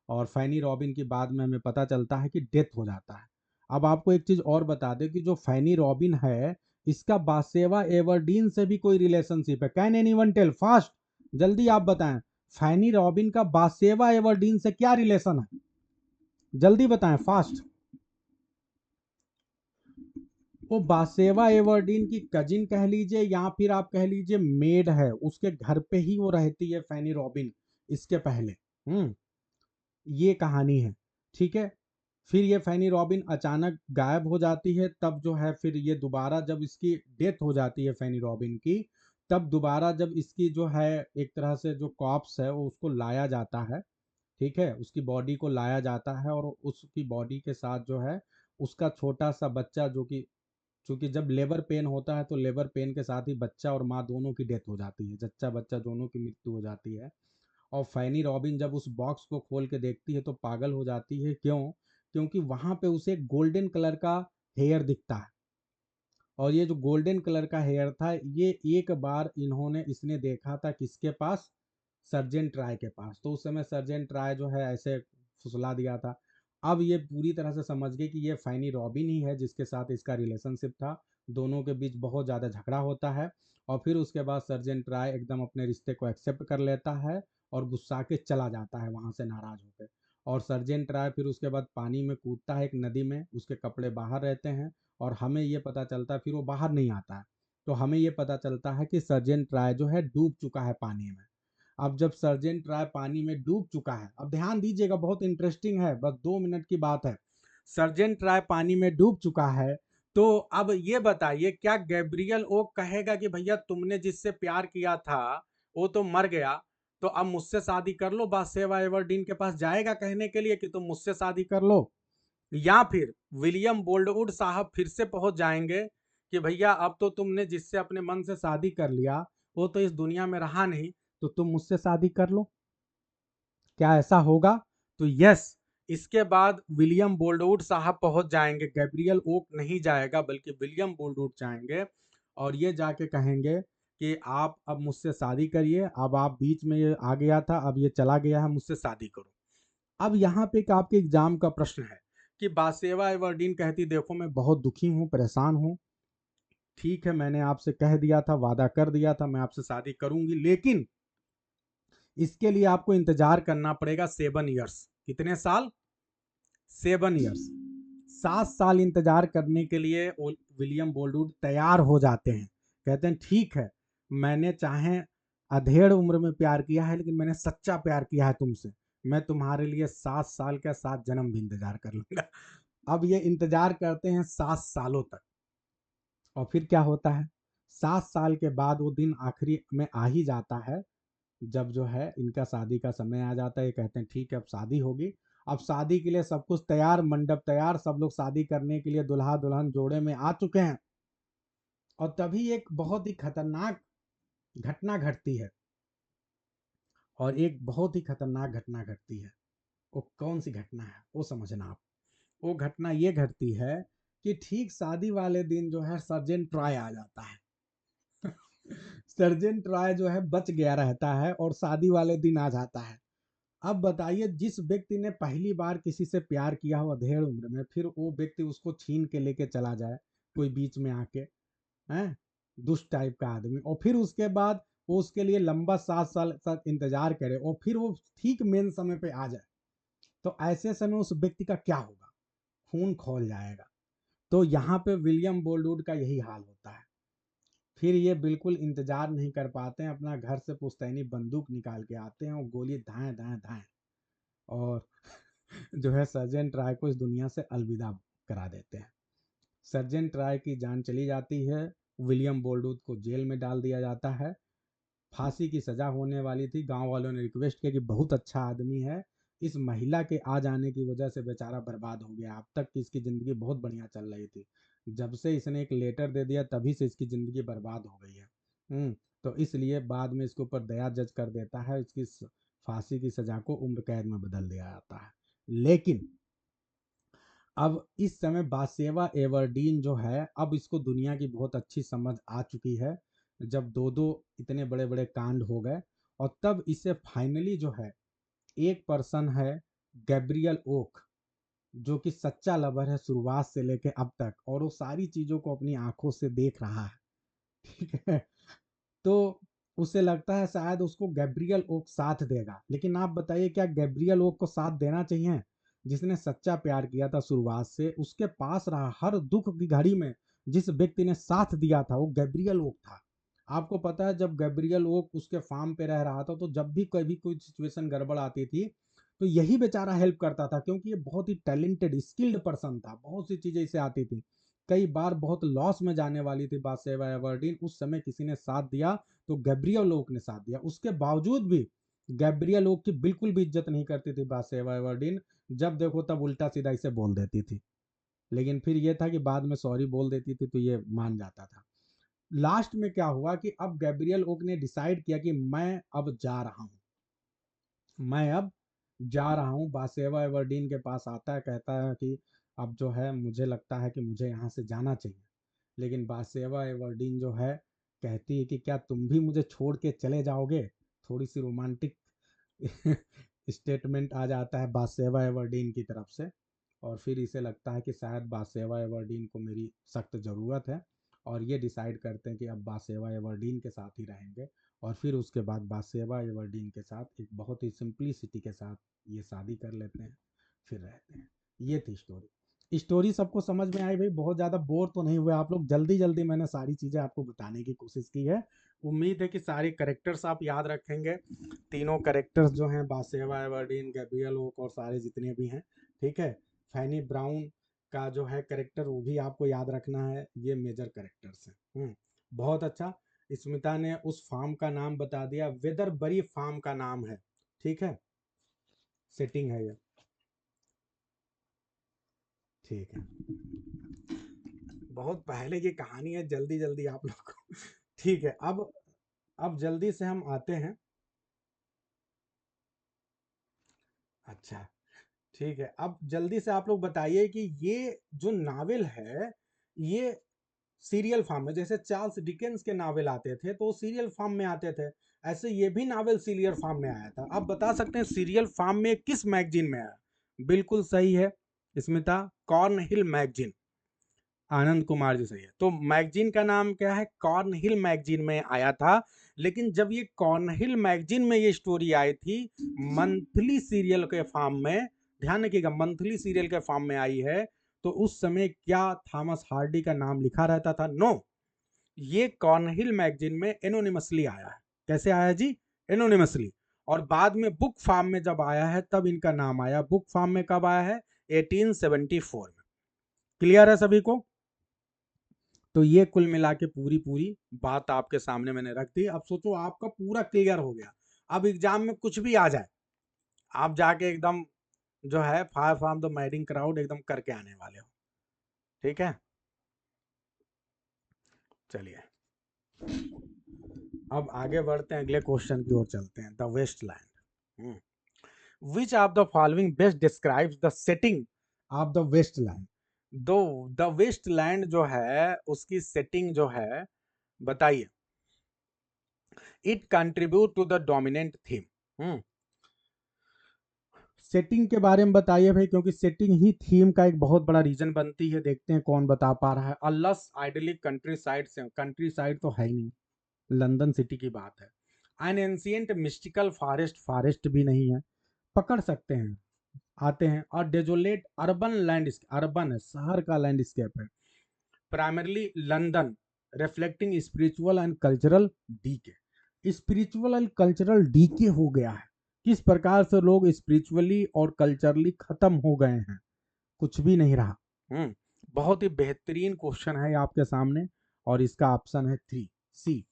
और फैनी रॉबिन की बाद में हमें पता चलता है कि डेथ हो जाता है। अब आपको एक चीज और बता दें कि जो फैनी रॉबिन है, इसका बासेवा एवर्डीन से भी कोई रिलेशनशिप है। Can anyone tell? फास्ट, जल्दी आप बताएं। फैनी रॉबिन का बासेवा एवर्डीन से क्या रिलेशन है? जल्दी बताएं, फास्ट। वो बासेवा एवर्डीन की कजिन कह लीजिए या फिर आप कह लीजिए मेड है, उसके घर पे ही वो रहती है फैनी रॉबिन इसके पहले। ये कहानी है, ठीक है। फिर ये फैनी रॉबिन अचानक गायब हो जाती है, तब जो है फिर ये दोबारा जब इसकी डेथ हो जाती है फैनी रॉबिन की, तब दोबारा जब इसकी जो है एक तरह से जो कॉप्स है वो उसको लाया जाता है, ठीक है, उसकी बॉडी को लाया जाता है और उसकी बॉडी के साथ जो है उसका छोटा सा बच्चा, जो कि चूंकि जब लेबर पेन होता है तो लेबर पेन के साथ ही बच्चा और माँ दोनों की डेथ हो जाती है, जच्चा बच्चा दोनों की मृत्यु हो जाती है। और फैनी रॉबिन जब उस बॉक्स को खोल के देखती है तो पागल हो जाती है। क्यों? क्योंकि वहां पे उसे गोल्डन कलर का हेयर दिखता है। और ये जो गोल्डन कलर का हेयर था, ये एक बार इसने देखा था किसके पास? सर्जेंट ट्राय के पास। तो उस समय सर्जेंट ट्राय जो है ऐसे फुसला दिया था। अब ये पूरी तरह से समझ गए कि ये फैनी रॉबिन ही है जिसके साथ इसका रिलेशनशिप था। दोनों के बीच बहुत ज़्यादा झगड़ा होता है और फिर उसके बाद सर्जेंट ट्राय एकदम अपने रिश्ते को एक्सेप्ट कर लेता है और गुस्सा के चला जाता है वहाँ से नाराज होकर। और सर्जेंट ट्राय फिर उसके बाद पानी में कूदता है एक नदी में, उसके कपड़े बाहर रहते हैं और हमें ये पता चलता है, फिर वो बाहर नहीं आता है तो हमें ये पता चलता है कि सर्जेंट ट्राय जो है डूब चुका है पानी में। अब जब सर्जेंट ट्राय पानी में डूब चुका है, अब ध्यान दीजिएगा बहुत इंटरेस्टिंग है, बस 2 मिनट की बात है। सर्जेंट ट्राय पानी में डूब चुका है, तो अब ये बताइए क्या गैब्रियल ओ कहेगा कि भैया तुमने जिससे प्यार किया था वो तो मर गया, तो अब मुझसे शादी कर लो? बासेवा एवर्डीन के पास जाएगा कहने के लिए कि तुम मुझसे शादी कर लो? या फिर विलियम बोल्डवुड साहब फिर से पहुंच जाएंगे कि भैया अब तो तुमने जिससे अपने मन से शादी कर लिया वो तो इस दुनिया में रहा नहीं, तो तुम मुझसे शादी कर लो? क्या ऐसा होगा? तो यस, इसके बाद विलियम बोल्डवुड साहब पहुंच जाएंगे, गैब्रियल ओक नहीं जाएगा बल्कि विलियम बोल्डवुड जाएंगे और ये जाके कहेंगे कि आप अब मुझसे शादी करिए, अब आप बीच में ये आ गया था, अब ये चला गया है, मुझसे शादी करो। अब यहाँ पे एक आपके एग्जाम का प्रश्न है कि बासेवा एवर्डीन कहती देखो मैं बहुत दुखी हूँ, परेशान हूँ, ठीक है, मैंने आपसे कह दिया था, वादा कर दिया था, मैं आपसे शादी करूंगी, लेकिन इसके लिए आपको इंतजार करना पड़ेगा 7 ईयर्स। कितने साल? 7 ईयर्स। 7 साल इंतजार करने के लिए विलियम बोल्डवुड तैयार हो जाते हैं। कहते हैं ठीक है, मैंने चाहे अधेड़ उम्र में प्यार किया है, लेकिन मैंने सच्चा प्यार किया है तुमसे, मैं तुम्हारे लिए 7 साल का 7 जन्म भी इंतजार कर लूंगा। अब ये इंतजार करते हैं 7 सालों तक, और फिर क्या होता है, 7 साल के बाद वो दिन आखिरी में आ ही जाता है, जब जो है इनका शादी का समय आ जाता है। ये कहते हैं ठीक है, अब शादी होगी। अब शादी के लिए सब कुछ तैयार, मंडप तैयार, सब लोग शादी करने के लिए दुल्हा दुल्हन जोड़े में आ चुके हैं। और तभी एक बहुत ही खतरनाक घटना घटती है, और एक बहुत ही खतरनाक घटना घटती है। वो कौन सी घटना है वो समझना आप। वो घटना ये घटती है कि ठीक शादी वाले दिन जो है सर्जेंट ट्रॉय आ जाता है। सर्जेंट ट्रॉय जो है बच गया रहता है और शादी वाले दिन आ जाता है। अब बताइए, जिस व्यक्ति ने पहली बार किसी से प्यार किया हो अधेड़ उम्र में, फिर वो व्यक्ति उसको छीन के लेके चला जाए, कोई बीच में आके, हैं, दुष्ट टाइप का आदमी, और फिर उसके बाद वो उसके लिए लंबा 7 साल तक इंतजार करे, और फिर वो ठीक मेन समय पे आ जाए, तो ऐसे समय उस व्यक्ति का क्या होगा? खून खौल जाएगा। तो यहाँ पे विलियम बोल्डवुड का यही हाल होता है। फिर ये बिल्कुल इंतजार नहीं कर पाते हैं, अपना घर से पुश्तैनी बंदूक निकाल के आते हैं और गोली धाएं धाएं धाएं, और जो है सर्जेंट राय को इस दुनिया से अलविदा करा देते हैं। सर्जेंट राय की जान चली जाती है, विलियम बोल्डवुड को जेल में डाल दिया जाता है। फांसी की सजा होने वाली थी, गांव वालों ने रिक्वेस्ट किया कि बहुत अच्छा आदमी है, इस महिला के आ जाने की वजह से बेचारा बर्बाद हो गया, अब तक की इसकी ज़िंदगी बहुत बढ़िया चल रही थी, जब से इसने एक लेटर दे दिया तभी से इसकी ज़िंदगी बर्बाद हो गई है। तो इसलिए बाद में इसके ऊपर दया जज कर देता है, इसकी फांसी की सज़ा को उम्र कैद में बदल दिया जाता है। लेकिन अब इस समय बासेवा एवर्डीन जो है, अब इसको दुनिया की बहुत अच्छी समझ आ चुकी है, जब दो दो इतने बड़े बड़े कांड हो गए, और तब इसे फाइनली जो है एक पर्सन है, गैब्रियल ओक, जो कि सच्चा लवर है शुरुआत से लेके अब तक, और वो सारी चीज़ों को अपनी आंखों से देख रहा है, ठीक है। तो उसे लगता है शायद उसको गैब्रियल ओक साथ देगा, लेकिन आप बताइए क्या गैब्रियल ओक को साथ देना चाहिए? जिसने सच्चा प्यार किया था शुरुआत से, उसके पास रहा हर दुख की घड़ी में, जिस व्यक्ति ने साथ दिया था वो गैब्रियल ओक था। आपको पता है, जब गैब्रियल ओक उसके फार्म पे रह रहा था, तो जब भी कभी कोई सिचुएशन गड़बड़ आती थी, तो यही बेचारा हेल्प करता था, क्योंकि ये बहुत ही टैलेंटेड स्किल्ड पर्सन था, बहुत सी चीजें इसे आती थी। कई बार बहुत लॉस में जाने वाली थी बासेवा एवर्डीन, उस समय किसी ने साथ दिया, तो गैब्रियल ओक ने साथ दिया। उसके बावजूद भी गैब्रियल ओक की बिल्कुल भी इज्जत नहीं करती थी बासेवा एवर्डीन, जब देखो तब उल्टा सीधा इसे बोल देती थी। लेकिन फिर यह था कि बाद में सॉरी बोल देती थी तो ये मान जाता था। लास्ट में क्या हुआ कि अब गैब्रियल ओक ने डिसाइड किया कि मैं अब जा रहा हूं, मैं अब जा रहा हूँ। बासेवा एवर्डीन के पास आता है, कहता है कि अब जो है मुझे लगता है कि मुझे यहाँ से जाना चाहिए। लेकिन बासेवा एवर्डीन जो है कहती है कि क्या तुम भी मुझे छोड़ के चले जाओगे? थोड़ी सी रोमांटिक स्टेटमेंट आ जाता है बासेवा एवर्डीन की तरफ से, और फिर इसे लगता है कि शायद बासेवा एवर्डीन को मेरी सख्त ज़रूरत है, और ये डिसाइड करते हैं कि अब बासेवा एवर्डीन के साथ ही रहेंगे। और फिर उसके बाद बासेवा एवर्डीन के साथ एक बहुत ही सिंपलिसिटी के साथ ये शादी कर लेते हैं, फिर रहते हैं। ये थी स्टोरी। स्टोरी सबको समझ में आई भाई? बहुत ज़्यादा बोर तो नहीं हुए आप लोग? जल्दी जल्दी मैंने सारी चीज़ें आपको बताने की कोशिश की है। उम्मीद है कि सारे करेक्टर्स आप याद रखेंगे, तीनों करेक्टर्स जो हैं, बासेवा एवर्डीन, गैब्रियल ओक और सारे जितने भी हैं, ठीक है। फैनी ब्राउन का जो है करेक्टर, वो भी आपको याद रखना है, ये मेजर करेक्टर्स हैं। बहुत अच्छा। स्मिता ने उस फार्म का नाम बता दिया, वेदरबरी फार्म का नाम है, ठीक है, सेटिंग है ये, ठीक है। बहुत पहले की कहानी है, जल्दी जल्दी आप लोग को ठीक है। अब जल्दी से हम आते हैं। अच्छा, ठीक है, अब जल्दी से आप लोग बताइए कि ये जो नावल है, ये सीरियल फॉर्म में, जैसे चार्ल्स डिकेंस के नावल आते थे तो वो सीरियल फॉर्म में आते थे, ऐसे ये भी नावल सीरियल फॉर्म में आया था। आप बता सकते हैं सीरियल फॉर्म में किस मैगजीन में आया? बिल्कुल सही है स्मिता, कॉर्न हिल मैगजीन। आनंद कुमार जी सही है। तो मैगजीन का नाम क्या है? कॉर्नहिल मैगजीन में आया था। लेकिन जब ये कॉर्नहिल मैगजीन में ये स्टोरी आई थी मंथली सीरियल के फॉर्म में, ध्यान रखिएगा मंथली सीरियल के फॉर्म में आई है, तो उस समय क्या थॉमस हार्डी का नाम लिखा रहता था? नो, ये कॉर्नहिल मैगजीन में एनोनिमसली आया है। कैसे आया जी? एनोनिमसली। और बाद में बुक फॉर्म में जब आया है तब इनका नाम आया। बुक फॉर्म में कब आया है? 1874 में। क्लियर है सभी को? तो ये कुल मिला के पूरी पूरी बात आपके सामने मैंने रख दी। अब सोचो आपका पूरा क्लियर हो गया। अब एग्जाम में कुछ भी आ जाए, आप जाके एकदम जो है fire from the madding crowd एकदम करके आने वाले हो। ठीक है, चलिए अब आगे बढ़ते हैं, अगले क्वेश्चन की ओर चलते हैं। The waste land, which of the following best describes the setting of the waste land? दो द वेस्ट लैंड जो है उसकी सेटिंग जो है, बताइए। It contribute to the dominant theme. Setting के बारे में बताइए भाई, क्योंकि सेटिंग ही थीम का एक बहुत बड़ा रीजन बनती है। देखते हैं कौन बता पा रहा है। अल्लस आइडलिक कंट्री साइड से, कंट्री साइड तो है ही नहीं, लंदन सिटी की बात है। N ancient mystical forest, forest भी नहीं है, पकड़ सकते हैं, आते हैं। और डेजोलेट अर्बन लैंडस्केप, अर्बन है, शहर का लैंडस्केप है। Primarily London, reflecting spiritual and cultural decay. Spiritual and cultural decay हो गया है। किस प्रकार से लोग स्पिरिचुअली और कल्चरली खत्म हो गए हैं, कुछ भी नहीं रहा। बहुत ही बेहतरीन क्वेश्चन है आपके सामने, और इसका ऑप्शन है 3C।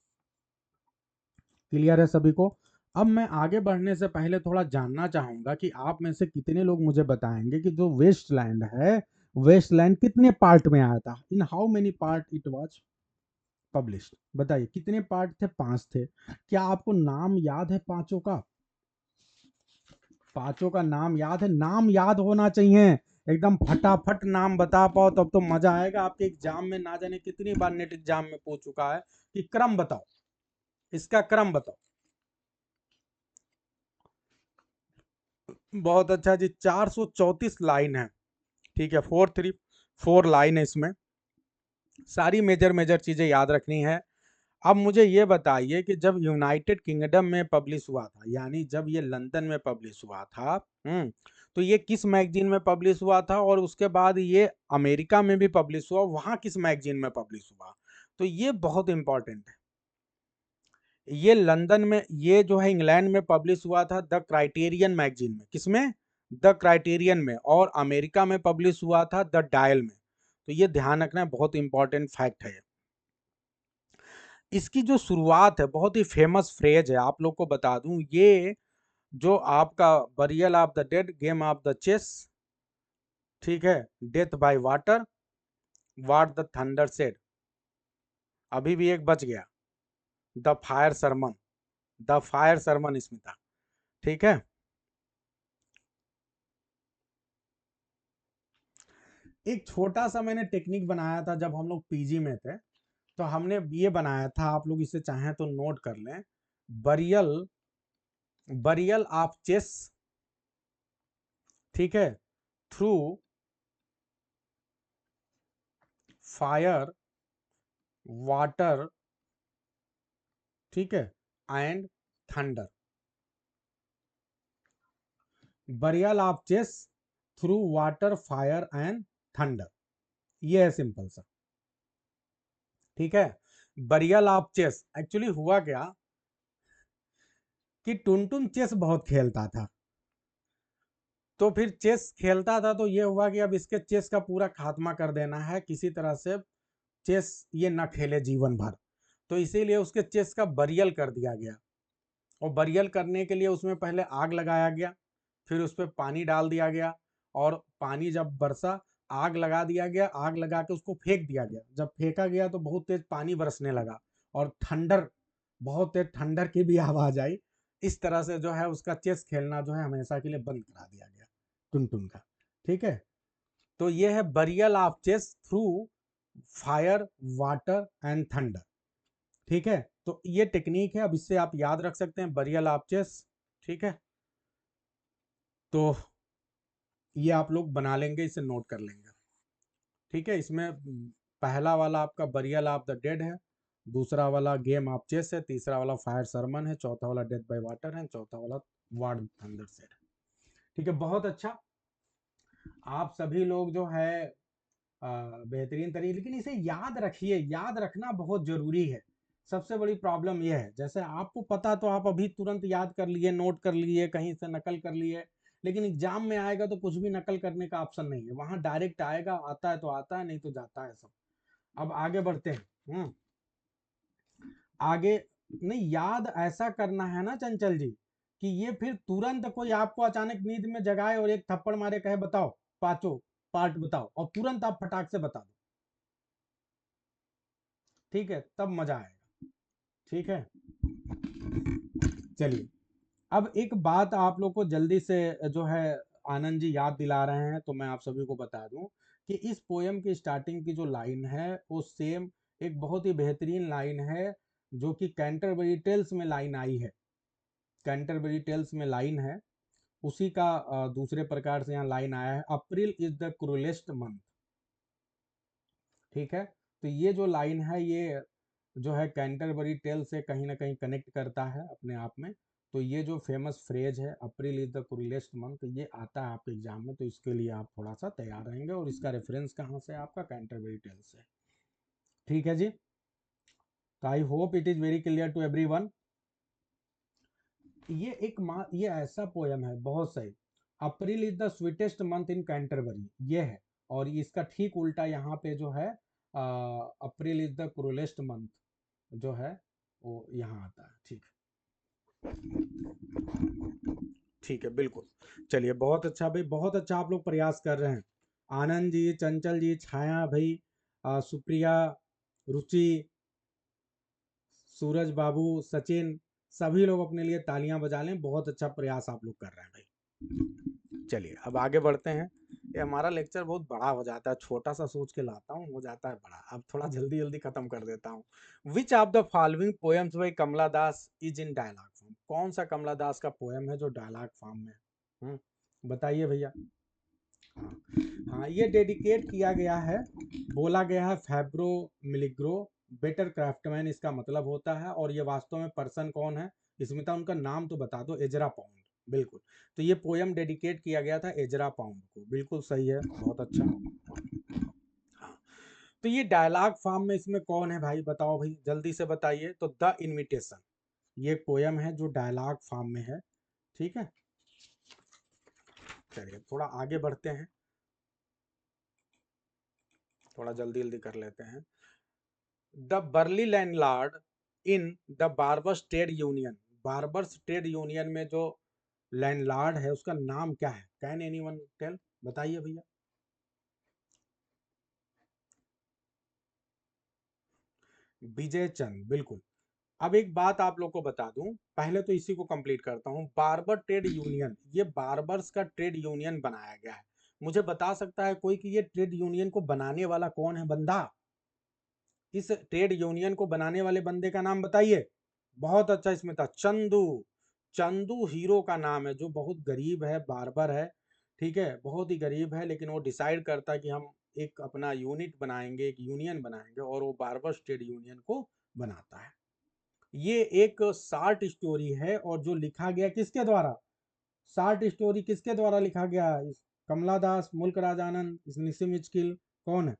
क्लियर है सभी को? अब मैं आगे बढ़ने से पहले थोड़ा जानना चाहूंगा कि आप में से कितने लोग मुझे बताएंगे कि जो वेस्टलैंड है, वेस्टलैंड कितने पार्ट में आया था? In how many part it was published? बताइए कितने पार्ट थे? 5 थे। क्या आपको नाम याद है पांचों का? पांचों का नाम याद है? नाम याद होना चाहिए, एकदम फटाफट नाम बता पाओ तब तो मजा आएगा। आपके एग्जाम में ना जाने कितनी बार नेट एग्जाम में पूछ चुका है कि क्रम बताओ, इसका क्रम बताओ। बहुत अच्छा जी, 434 लाइन है। ठीक है, 4 लाइन है इसमें, सारी मेजर मेजर चीजें याद रखनी है। अब मुझे ये बताइए कि जब यूनाइटेड किंगडम में पब्लिश हुआ था, यानी जब ये लंदन में पब्लिश हुआ था, तो ये किस मैगजीन में पब्लिश हुआ था? और उसके बाद ये अमेरिका में भी पब्लिश हुआ, वहां किस मैगजीन में पब्लिश हुआ? तो ये बहुत इंपॉर्टेंट है। ये लंदन में, ये जो है इंग्लैंड में पब्लिश हुआ था द क्राइटेरियन मैगजीन में। किसमें? द क्राइटेरियन में। और अमेरिका में पब्लिश हुआ था द डायल में। तो ये ध्यान रखना है, बहुत इंपॉर्टेंट फैक्ट है। इसकी जो शुरुआत है, बहुत ही फेमस फ्रेज है, आप लोग को बता दूं, ये जो आपका burial of the dead, game of the chess, ठीक है, death by water, what the thunder said, अभी भी एक बच गया, the fire sermon, the fire sermon इसमें था। ठीक है, एक छोटा सा मैंने टेक्निक बनाया था जब हम लोग पीजी में थे, तो हमने ये बनाया था, आप लोग इसे चाहें तो नोट कर लें। बरियल, बरियल ऑफ चेस, ठीक है, थ्रू फायर, वाटर, ठीक है, and thunder. Burial of chess through water, fire and thunder, ये है सिंपल सा। ठीक है, बरियल ऑफ चेस, एक्चुअली हुआ क्या कि टुनटुन चेस बहुत खेलता था, तो फिर चेस खेलता था तो ये हुआ कि अब इसके चेस का पूरा खात्मा कर देना है, किसी तरह से चेस ये ना खेले जीवन भर। तो इसीलिए उसके चेस का बरियल कर दिया गया। और बरियल करने के लिए उसमें पहले आग लगाया गया, फिर उस पर पानी डाल दिया गया, और पानी जब बरसा, आग लगा दिया गया, आग लगा के उसको फेंक दिया गया। जब फेंका गया तो बहुत तेज पानी बरसने लगा, और थंडर, बहुत तेज थंडर की भी आवाज आई। इस तरह से जो है उसका चेस खेलना जो है हमेशा के लिए बंद करा दिया गया, टुनटुन का। ठीक है, तो ये है burial of chess through fire, water and thunder. ठीक है, तो ये टेक्निक है, अब इससे आप याद रख सकते हैं, बरियल ऑफ चेस। ठीक है, तो ये आप लोग बना लेंगे, इसे नोट कर लेंगे। ठीक है, इसमें पहला वाला आपका बरियल ऑफ द डेड है, दूसरा वाला गेम ऑफ चेस है, तीसरा वाला फायर सरमन है, चौथा वाला डेथ बाय वाटर है, चौथा वाला वार्ड थंडर सेड है। ठीक है, बहुत अच्छा। आप सभी लोग जो है बेहतरीन तरीके, लेकिन इसे याद रखिए, याद रखना बहुत जरूरी है। सबसे बड़ी प्रॉब्लम यह है, जैसे आपको पता तो आप अभी तुरंत याद कर लिए, नोट कर लिए, कहीं से नकल कर लिए, लेकिन एग्जाम में आएगा तो कुछ भी नकल करने का ऑप्शन नहीं है, वहां डायरेक्ट आएगा, आता है तो आता है, नहीं तो जाता है सब। अब आगे बढ़ते हैं। आगे नहीं, याद ऐसा करना है ना चंचल जी, कि ये फिर तुरंत कोई आपको अचानक नींद में जगाए और एक थप्पड़ मारे, कहे बताओ पांचों पार्ट बताओ, और तुरंत आप फटाक से बता दो। ठीक है, तब मजा आएगा। ठीक है, चलिए। अब एक बात आप लोग को जल्दी से जो है आनंद जी याद दिला रहे हैं, तो मैं आप सभी को बता दूं कि इस पोयम की स्टार्टिंग की जो लाइन है वो सेम एक बहुत ही बेहतरीन लाइन है, जो कि कैंटरबरी टेल्स में लाइन आई है। कैंटरबरी टेल्स में लाइन है, उसी का दूसरे प्रकार से यहाँ लाइन आया है, अप्रैल इज द क्रूलेस्ट मंथ। ठीक है, तो ये जो लाइन है ये जो है कैंटरबरी टेल से कहीं ना कहीं कनेक्ट करता है अपने आप में। तो ये जो फेमस फ्रेज है अप्रैल इज द क्रूलेस्ट मंथ, ये आता है आपके एग्जाम में, तो इसके लिए आप थोड़ा सा तैयार रहेंगे। और इसका रेफरेंस कहाँ से है? आपका कैंटरबरी टेल से। ठीक है जी, तो I hope it is very clear to everyone. ये ऐसा पोयम है, बहुत सही। April is the sweetest month in Canterbury, ये है। और इसका ठीक उल्टा यहाँ पे जो है अप्रैल इज द क्रूलेस्ट मंथ जो है वो यहाँ आता है। ठीक ठीक है, बिल्कुल। चलिए, बहुत अच्छा भाई, बहुत अच्छा आप लोग प्रयास कर रहे हैं। आनंद जी, चंचल जी, छाया भाई, सुप्रिया, रुचि, सूरज बाबू, सचिन, सभी लोग अपने लिए तालियां बजा लें। बहुत अच्छा प्रयास आप लोग कर रहे हैं भाई। चलिए, अब आगे बढ़ते हैं। ये हमारा लेक्चर बहुत बड़ा हो जाता है, छोटा सा सोच के लाता हूँ, हो जाता है बड़ा। अब थोड़ा जल्दी जल्दी खत्म कर देता हूँ। Which of the following poems by Kamala Das is in dialogue form? कौन सा कमला दास का पोएम है जो डायलॉग फॉर्म में है? बताइए भैया। हाँ हाँ, ये डेडिकेट किया गया है, बोला गया है फैब्रो मिलिग्रो, बेटर क्राफ्टमैन इसका मतलब होता है। और ये वास्तव में पर्सन कौन है? स्मिता, उनका नाम तो बता दो। एजरा पाउंड, बिल्कुल। तो ये पोयम डेडिकेट किया गया था एजरा पाउंड को, बिल्कुल सही है, बहुत अच्छा। हाँ, तो ये डायलॉग फॉर्म में इसमें कौन है भाई? बताओ भाई, जल्दी से बताइए। तो द इनविटेशन, ये पोयम है जो डायलॉग फॉर्म में है। ठीक है, चलिए थोड़ा आगे बढ़ते हैं, थोड़ा जल्दी जल्दी कर लेते हैं। The burly landlord in the barber's trade union, barber's trade union में जो लैंडलॉर्ड है उसका नाम क्या है? Can anyone tell? बताइए भैया। विजय चंद, बिल्कुल। अब एक बात आप लोग को बता दूं, पहले तो इसी को कंप्लीट करता हूं। बार्बर ट्रेड यूनियन, ये बार्बर्स का ट्रेड यूनियन बनाया गया है। मुझे बता सकता है कोई कि ये ट्रेड यूनियन को बनाने वाला कौन है बंदा? इस ट्रेड यूनियन को बनाने वाले बंदे का नाम बताइए। बहुत अच्छा, इसमें था चंदू। चंदू हीरो का नाम है, जो बहुत गरीब है, बार्बर है। ठीक है, बहुत ही गरीब है, लेकिन वो डिसाइड करता है कि हम एक अपना यूनिट बनाएंगे, एक यूनियन बनाएंगे, और वो बार्बर ट्रेड यूनियन को बनाता है। ये एक शार्ट स्टोरी है, और जो लिखा गया किसके द्वारा? शार्ट स्टोरी किसके द्वारा लिखा गया? कमला दास, मुल्क राज आनंद, निसिम इचकिल, कौन है?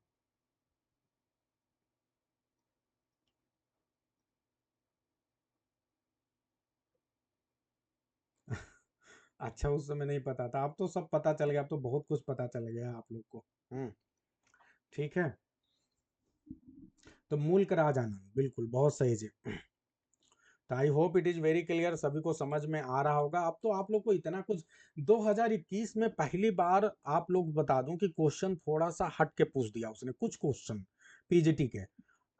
अच्छा, उस समय नहीं पता था, अब तो सब पता चल गया, अब तो बहुत कुछ पता चल गया आप लोग को। ठीक है, तो मुल्क राज आनंद, बिल्कुल बहुत सही जी। तो I hope it is very clear, सभी को समझ में आ रहा होगा। अब तो आप लोग को इतना कुछ 2021 में पहली बार आप लोग बता दूं कि क्वेश्चन थोड़ा सा हट के पूछ दिया उसने, कुछ क्वेश्चन पीजीटी के।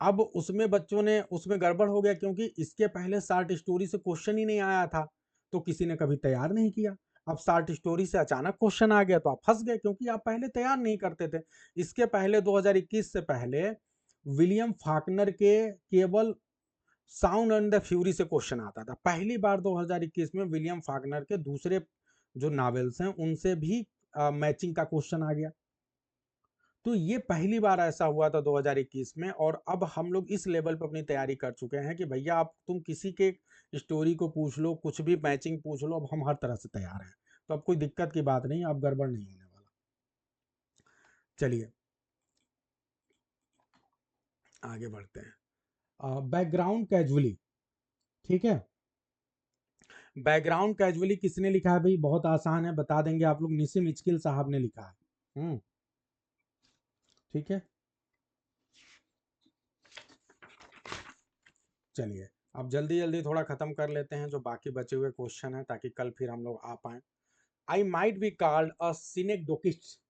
अब उसमें बच्चों ने उसमें गड़बड़ हो गया, क्योंकि इसके पहले शार्ट स्टोरी से क्वेश्चन ही नहीं आया था, तो किसी ने कभी तैयार नहीं किया। अब शार्ट स्टोरी से अचानक क्वेश्चन आ गया तो आप फंस गए, क्योंकि आप पहले तैयार नहीं करते थे। इसके पहले 2021 से पहले विलियम फाकनर के केवल साउंड एंड द फ्यूरी से क्वेश्चन आता था। पहली बार 2021 में विलियम फाकनर के दूसरे जो नॉवेल्स हैं उनसे भी मैचिंग का क्वेश्चन आ गया। तो ये पहली बार ऐसा हुआ था 2021 में, और अब हम लोग इस लेवल पे अपनी तैयारी कर चुके हैं कि भैया आप तुम किसी के स्टोरी को पूछ लो, कुछ भी मैचिंग पूछ लो, अब हम हर तरह से तैयार हैं। तो अब कोई दिक्कत की बात नहीं, अब गड़बड़ नहीं होने वाला। चलिए आगे बढ़ते हैं। बैकग्राउंड कैजुअली, ठीक है। बैकग्राउंड कैजुअली किसने लिखा है भाई? बहुत आसान है, बता देंगे आप लोग, निसिम इचकिल साहब ने लिखा है। ठीक है, चलिए अब जल्दी जल्दी थोड़ा खत्म कर लेते हैं जो बाकी बचे हुए क्वेश्चन हैं, ताकि कल फिर हम लोग आ पाए। I might be called a synecdochist.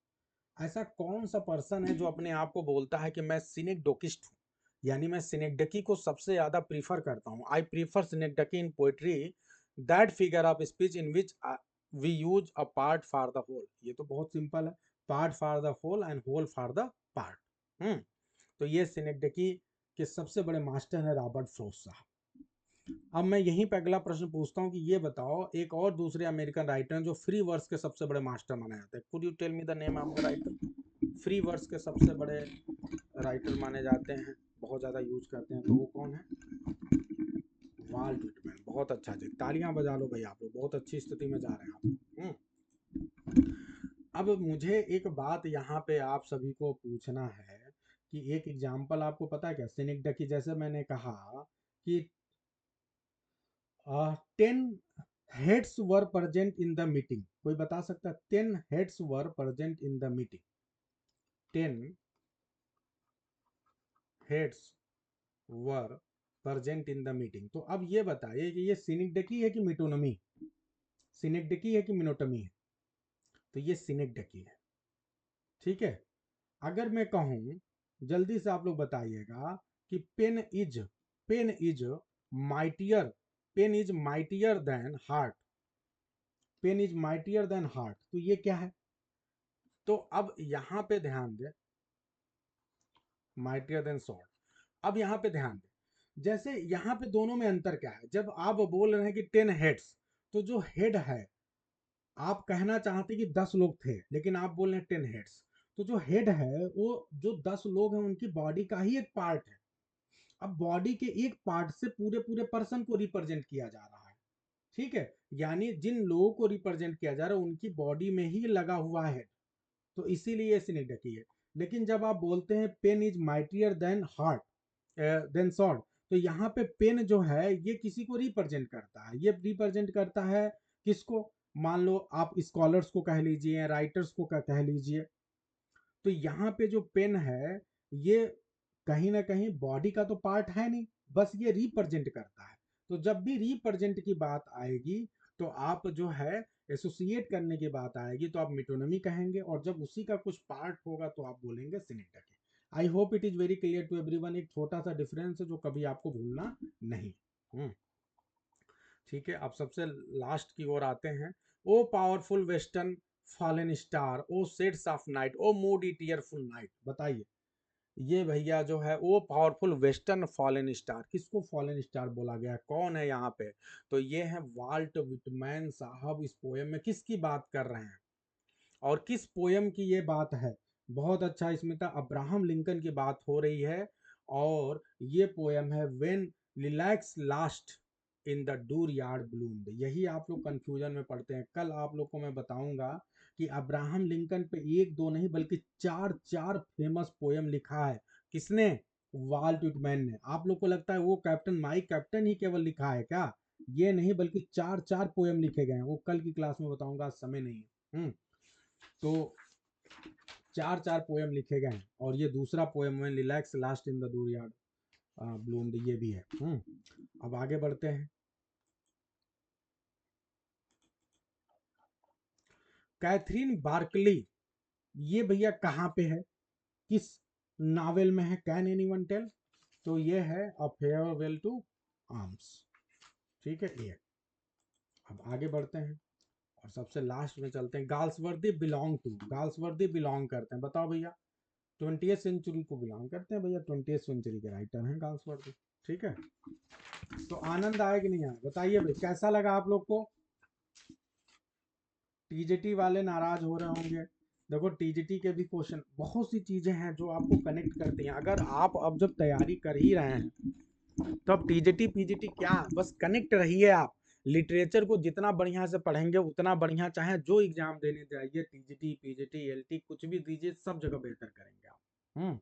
ऐसा कौन सा पर्सन है जो अपने आप को बोलता है कि मैं सिनेक्डोकिस्ट हूँ, यानी मैं सिनेक्डकी को सबसे ज्यादा प्रीफर करता हूँ। I prefer synecdoche in poetry, that figure of speech in which we use a part for the whole. ये तो बहुत सिंपल है, part for the whole and whole for the part. तो ये सिनेक्डकी के सबसे बड़े मास्टर हैं रॉबर्ट फ्रॉस्ट साहब। अब मैं यहीं पे अगला प्रश्न पूछता हूँ कि ये बताओ, एक और दूसरे अमेरिकन राइटर हैं जो फ्री वर्स के सबसे बड़े मास्टर माने जाते हैं। Could you tell me the name of the writer? Free verse के सबसे बड़े राइटर माने जाते हैं, बहुत ज़्यादा यूज करते हैं, तो वो कौन है? Walt Whitman. बहुत अच्छा जी, तालियां बजा लो भाई, आप लोग बहुत अच्छी स्थिति में जा रहे हैं आप लोग। अब मुझे एक बात यहाँ पे आप सभी को पूछना है कि एक एग्जाम्पल आपको पता है क्या? सिनेक्डकी, जैसे मैंने कहा कि 10 heads were present in the meeting। कोई बता सकता है? 10 heads were present in the meeting। 10 heads were present in the meeting। तो अब ये बताइए कि ये सिनेक्डकी है कि मिटोनमी? सिनेक्डकी है कि मिनोटमी है? तो ये सिनेक्डकी है, ठीक है। अगर मैं कहूं, जल्दी से आप लोग बताइएगा कि pen is mightier, pen is mightier than heart, pen is mightier than heart, तो ये क्या है? तो अब यहां पे ध्यान दें, माइटियर देन स्वॉर्ड। अब यहां पे ध्यान दें, जैसे यहां पे दोनों में अंतर क्या है? जब आप बोल रहे हैं कि 10 हेड्स, तो जो हेड है, आप कहना चाहते कि 10 लोग थे, लेकिन आप बोल रहे हैं 10 हेड्स। तो जो हेड है वो जो 10 लोग हैं उनकी बॉडी का ही एक पार्ट है। अब बॉडी के एक पार्ट से पूरे पूरे पर्सन को रिप्रेजेंट किया जा रहा है, ठीक है। यानी जिन लोगों को रिप्रेजेंट किया जा रहा है उनकी बॉडी में ही लगा हुआ है, तो इसीलिए सिनेक्डकी है। लेकिन जब आप बोलते हैं pen is mightier than heart than sword, तो यहाँ पे पेन जो है ये किसी को रिप्रेजेंट करता है। ये रिप्रेजेंट करता है किसको? मान लो आप स्कॉलर्स को कह लीजिए, राइटर्स को कह लीजिए। तो यहाँ पे जो पेन है ये कहीं ना कहीं बॉडी का तो पार्ट है नहीं, बस ये रिप्रेजेंट करता है। तो जब भी रिप्रेजेंट की बात आएगी तो आप जो है एसोसिएट करने की बात आएगी तो आप मिटोनमी कहेंगे, और जब उसी का कुछ पार्ट होगा तो आप बोलेंगे synecdoche. I hope it is very clear to everyone. एक छोटा सा डिफरेंस है जो कभी आपको भूलना नहीं। ठीक है, अब सबसे लास्ट की ओर आते हैं। O powerful western fallen star, O sets of night, O mood tearful night. बताइए, ये भैया जो है वो पावरफुल वेस्टर्न फॉलन स्टार, किसको फॉलन स्टार बोला गया? कौन है यहाँ पे? तो ये है वाल्ट विटमैन साहब। इस पोयम में किसकी बात कर रहे हैं और किस पोयम की ये बात है? बहुत अच्छा स्मिता, अब्राहम लिंकन की बात हो रही है, और ये पोयम है when lilacs last in the dooryard bloomed. यही आप लोग कंफ्यूजन में पड़ते हैं। कल आप लोग को मैं बताऊंगा कि अब्राहम लिंकन पे एक दो नहीं बल्कि चार चार फेमस पोयम लिखा है। किसने? वाल्ट विटमैन ने। आप लोग को लगता है वो कैप्टन माइक कैप्टन ही केवल लिखा है क्या? ये नहीं, बल्कि चार चार पोयम लिखे गए हैं। वो कल की क्लास में बताऊंगा, आज समय नहीं है। तो चार चार पोयम लिखे गए हैं, और ये दूसरा पोयम है relax last in the dooryard bloomed, ये भी है। अब आगे बढ़ते हैं। कैथरीन बार्कली, ये भैया कहाँ पे है, किस नावल में है? Can anyone tell? तो ये है अ फेयरवेल टू आर्म्स, ठीक है ये। अब आगे बढ़ते हैं और सबसे लास्ट में चलते हैं। Galsworthy belong to, Galsworthy belong करते हैं, बताओ भैया? 20th सेंचुरी को बिलोंग करते हैं भैया, 20th सेंचुरी के राइटर हैं गाल्सवर्दी, ठीक है। तो आनंद आए कि नहीं आए बताइए भाई, कैसा लगा आप लोग को? टीजेटी वाले नाराज हो रहे होंगे देखो टीजीटी के भी क्वेश्चन, बहुत सी चीजें हैं जो आपको कनेक्ट करती हैं। अगर आप अब जब तैयारी कर ही रहे हैं तो अब टीजीटी पीजीटी क्या, बस कनेक्ट रहिए आप। लिटरेचर को जितना बढ़िया से पढ़ेंगे उतना बढ़िया, चाहे जो एग्जाम देने जाइए, टीजीटी पीजीटी एलटी कुछ भी दीजिए, सब जगह बेहतर करेंगे आप।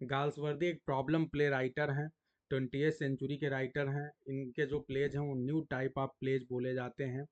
गाल्सवर्दी एक प्रॉब्लम प्ले राइटर हैं, 20वीं सेंचुरी के राइटर हैं। इनके जो प्लेज हैं वो न्यू टाइप ऑफ प्लेज बोले जाते हैं।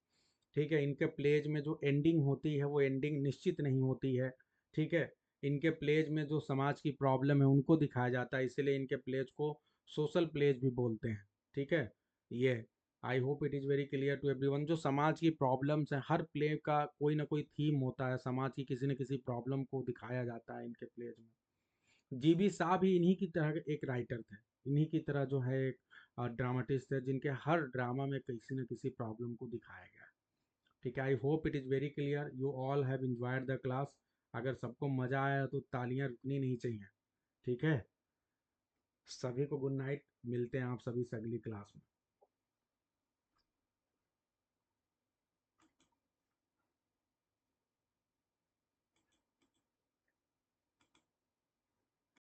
ठीक है, इनके प्लेज में जो एंडिंग होती है वो एंडिंग निश्चित नहीं होती है। ठीक है, इनके प्लेज में जो समाज की प्रॉब्लम है उनको दिखाया जाता है, इसलिए इनके प्लेज को सोशल प्लेज भी बोलते हैं। ठीक है, ये I hope it is very clear to everyone. जो समाज की प्रॉब्लम्स हैं, हर प्ले का कोई ना कोई थीम होता है, समाज की किसी न किसी प्रॉब्लम को दिखाया जाता है इनके प्लेज में। जीबी शाह भी इन्हीं की तरह एक राइटर थे, इन्हीं की तरह जो है एक ड्रामाटिस्ट है, जिनके हर ड्रामा में किसी न किसी प्रॉब्लम को दिखाया गया है। ठीक है, आई hope it is very clear, you all have enjoyed the class. अगर सबको मज़ा आया तो तालियां रुकनी नहीं चाहिए। ठीक है, सभी को गुड नाइट, मिलते हैं आप सभी से अगली क्लास में।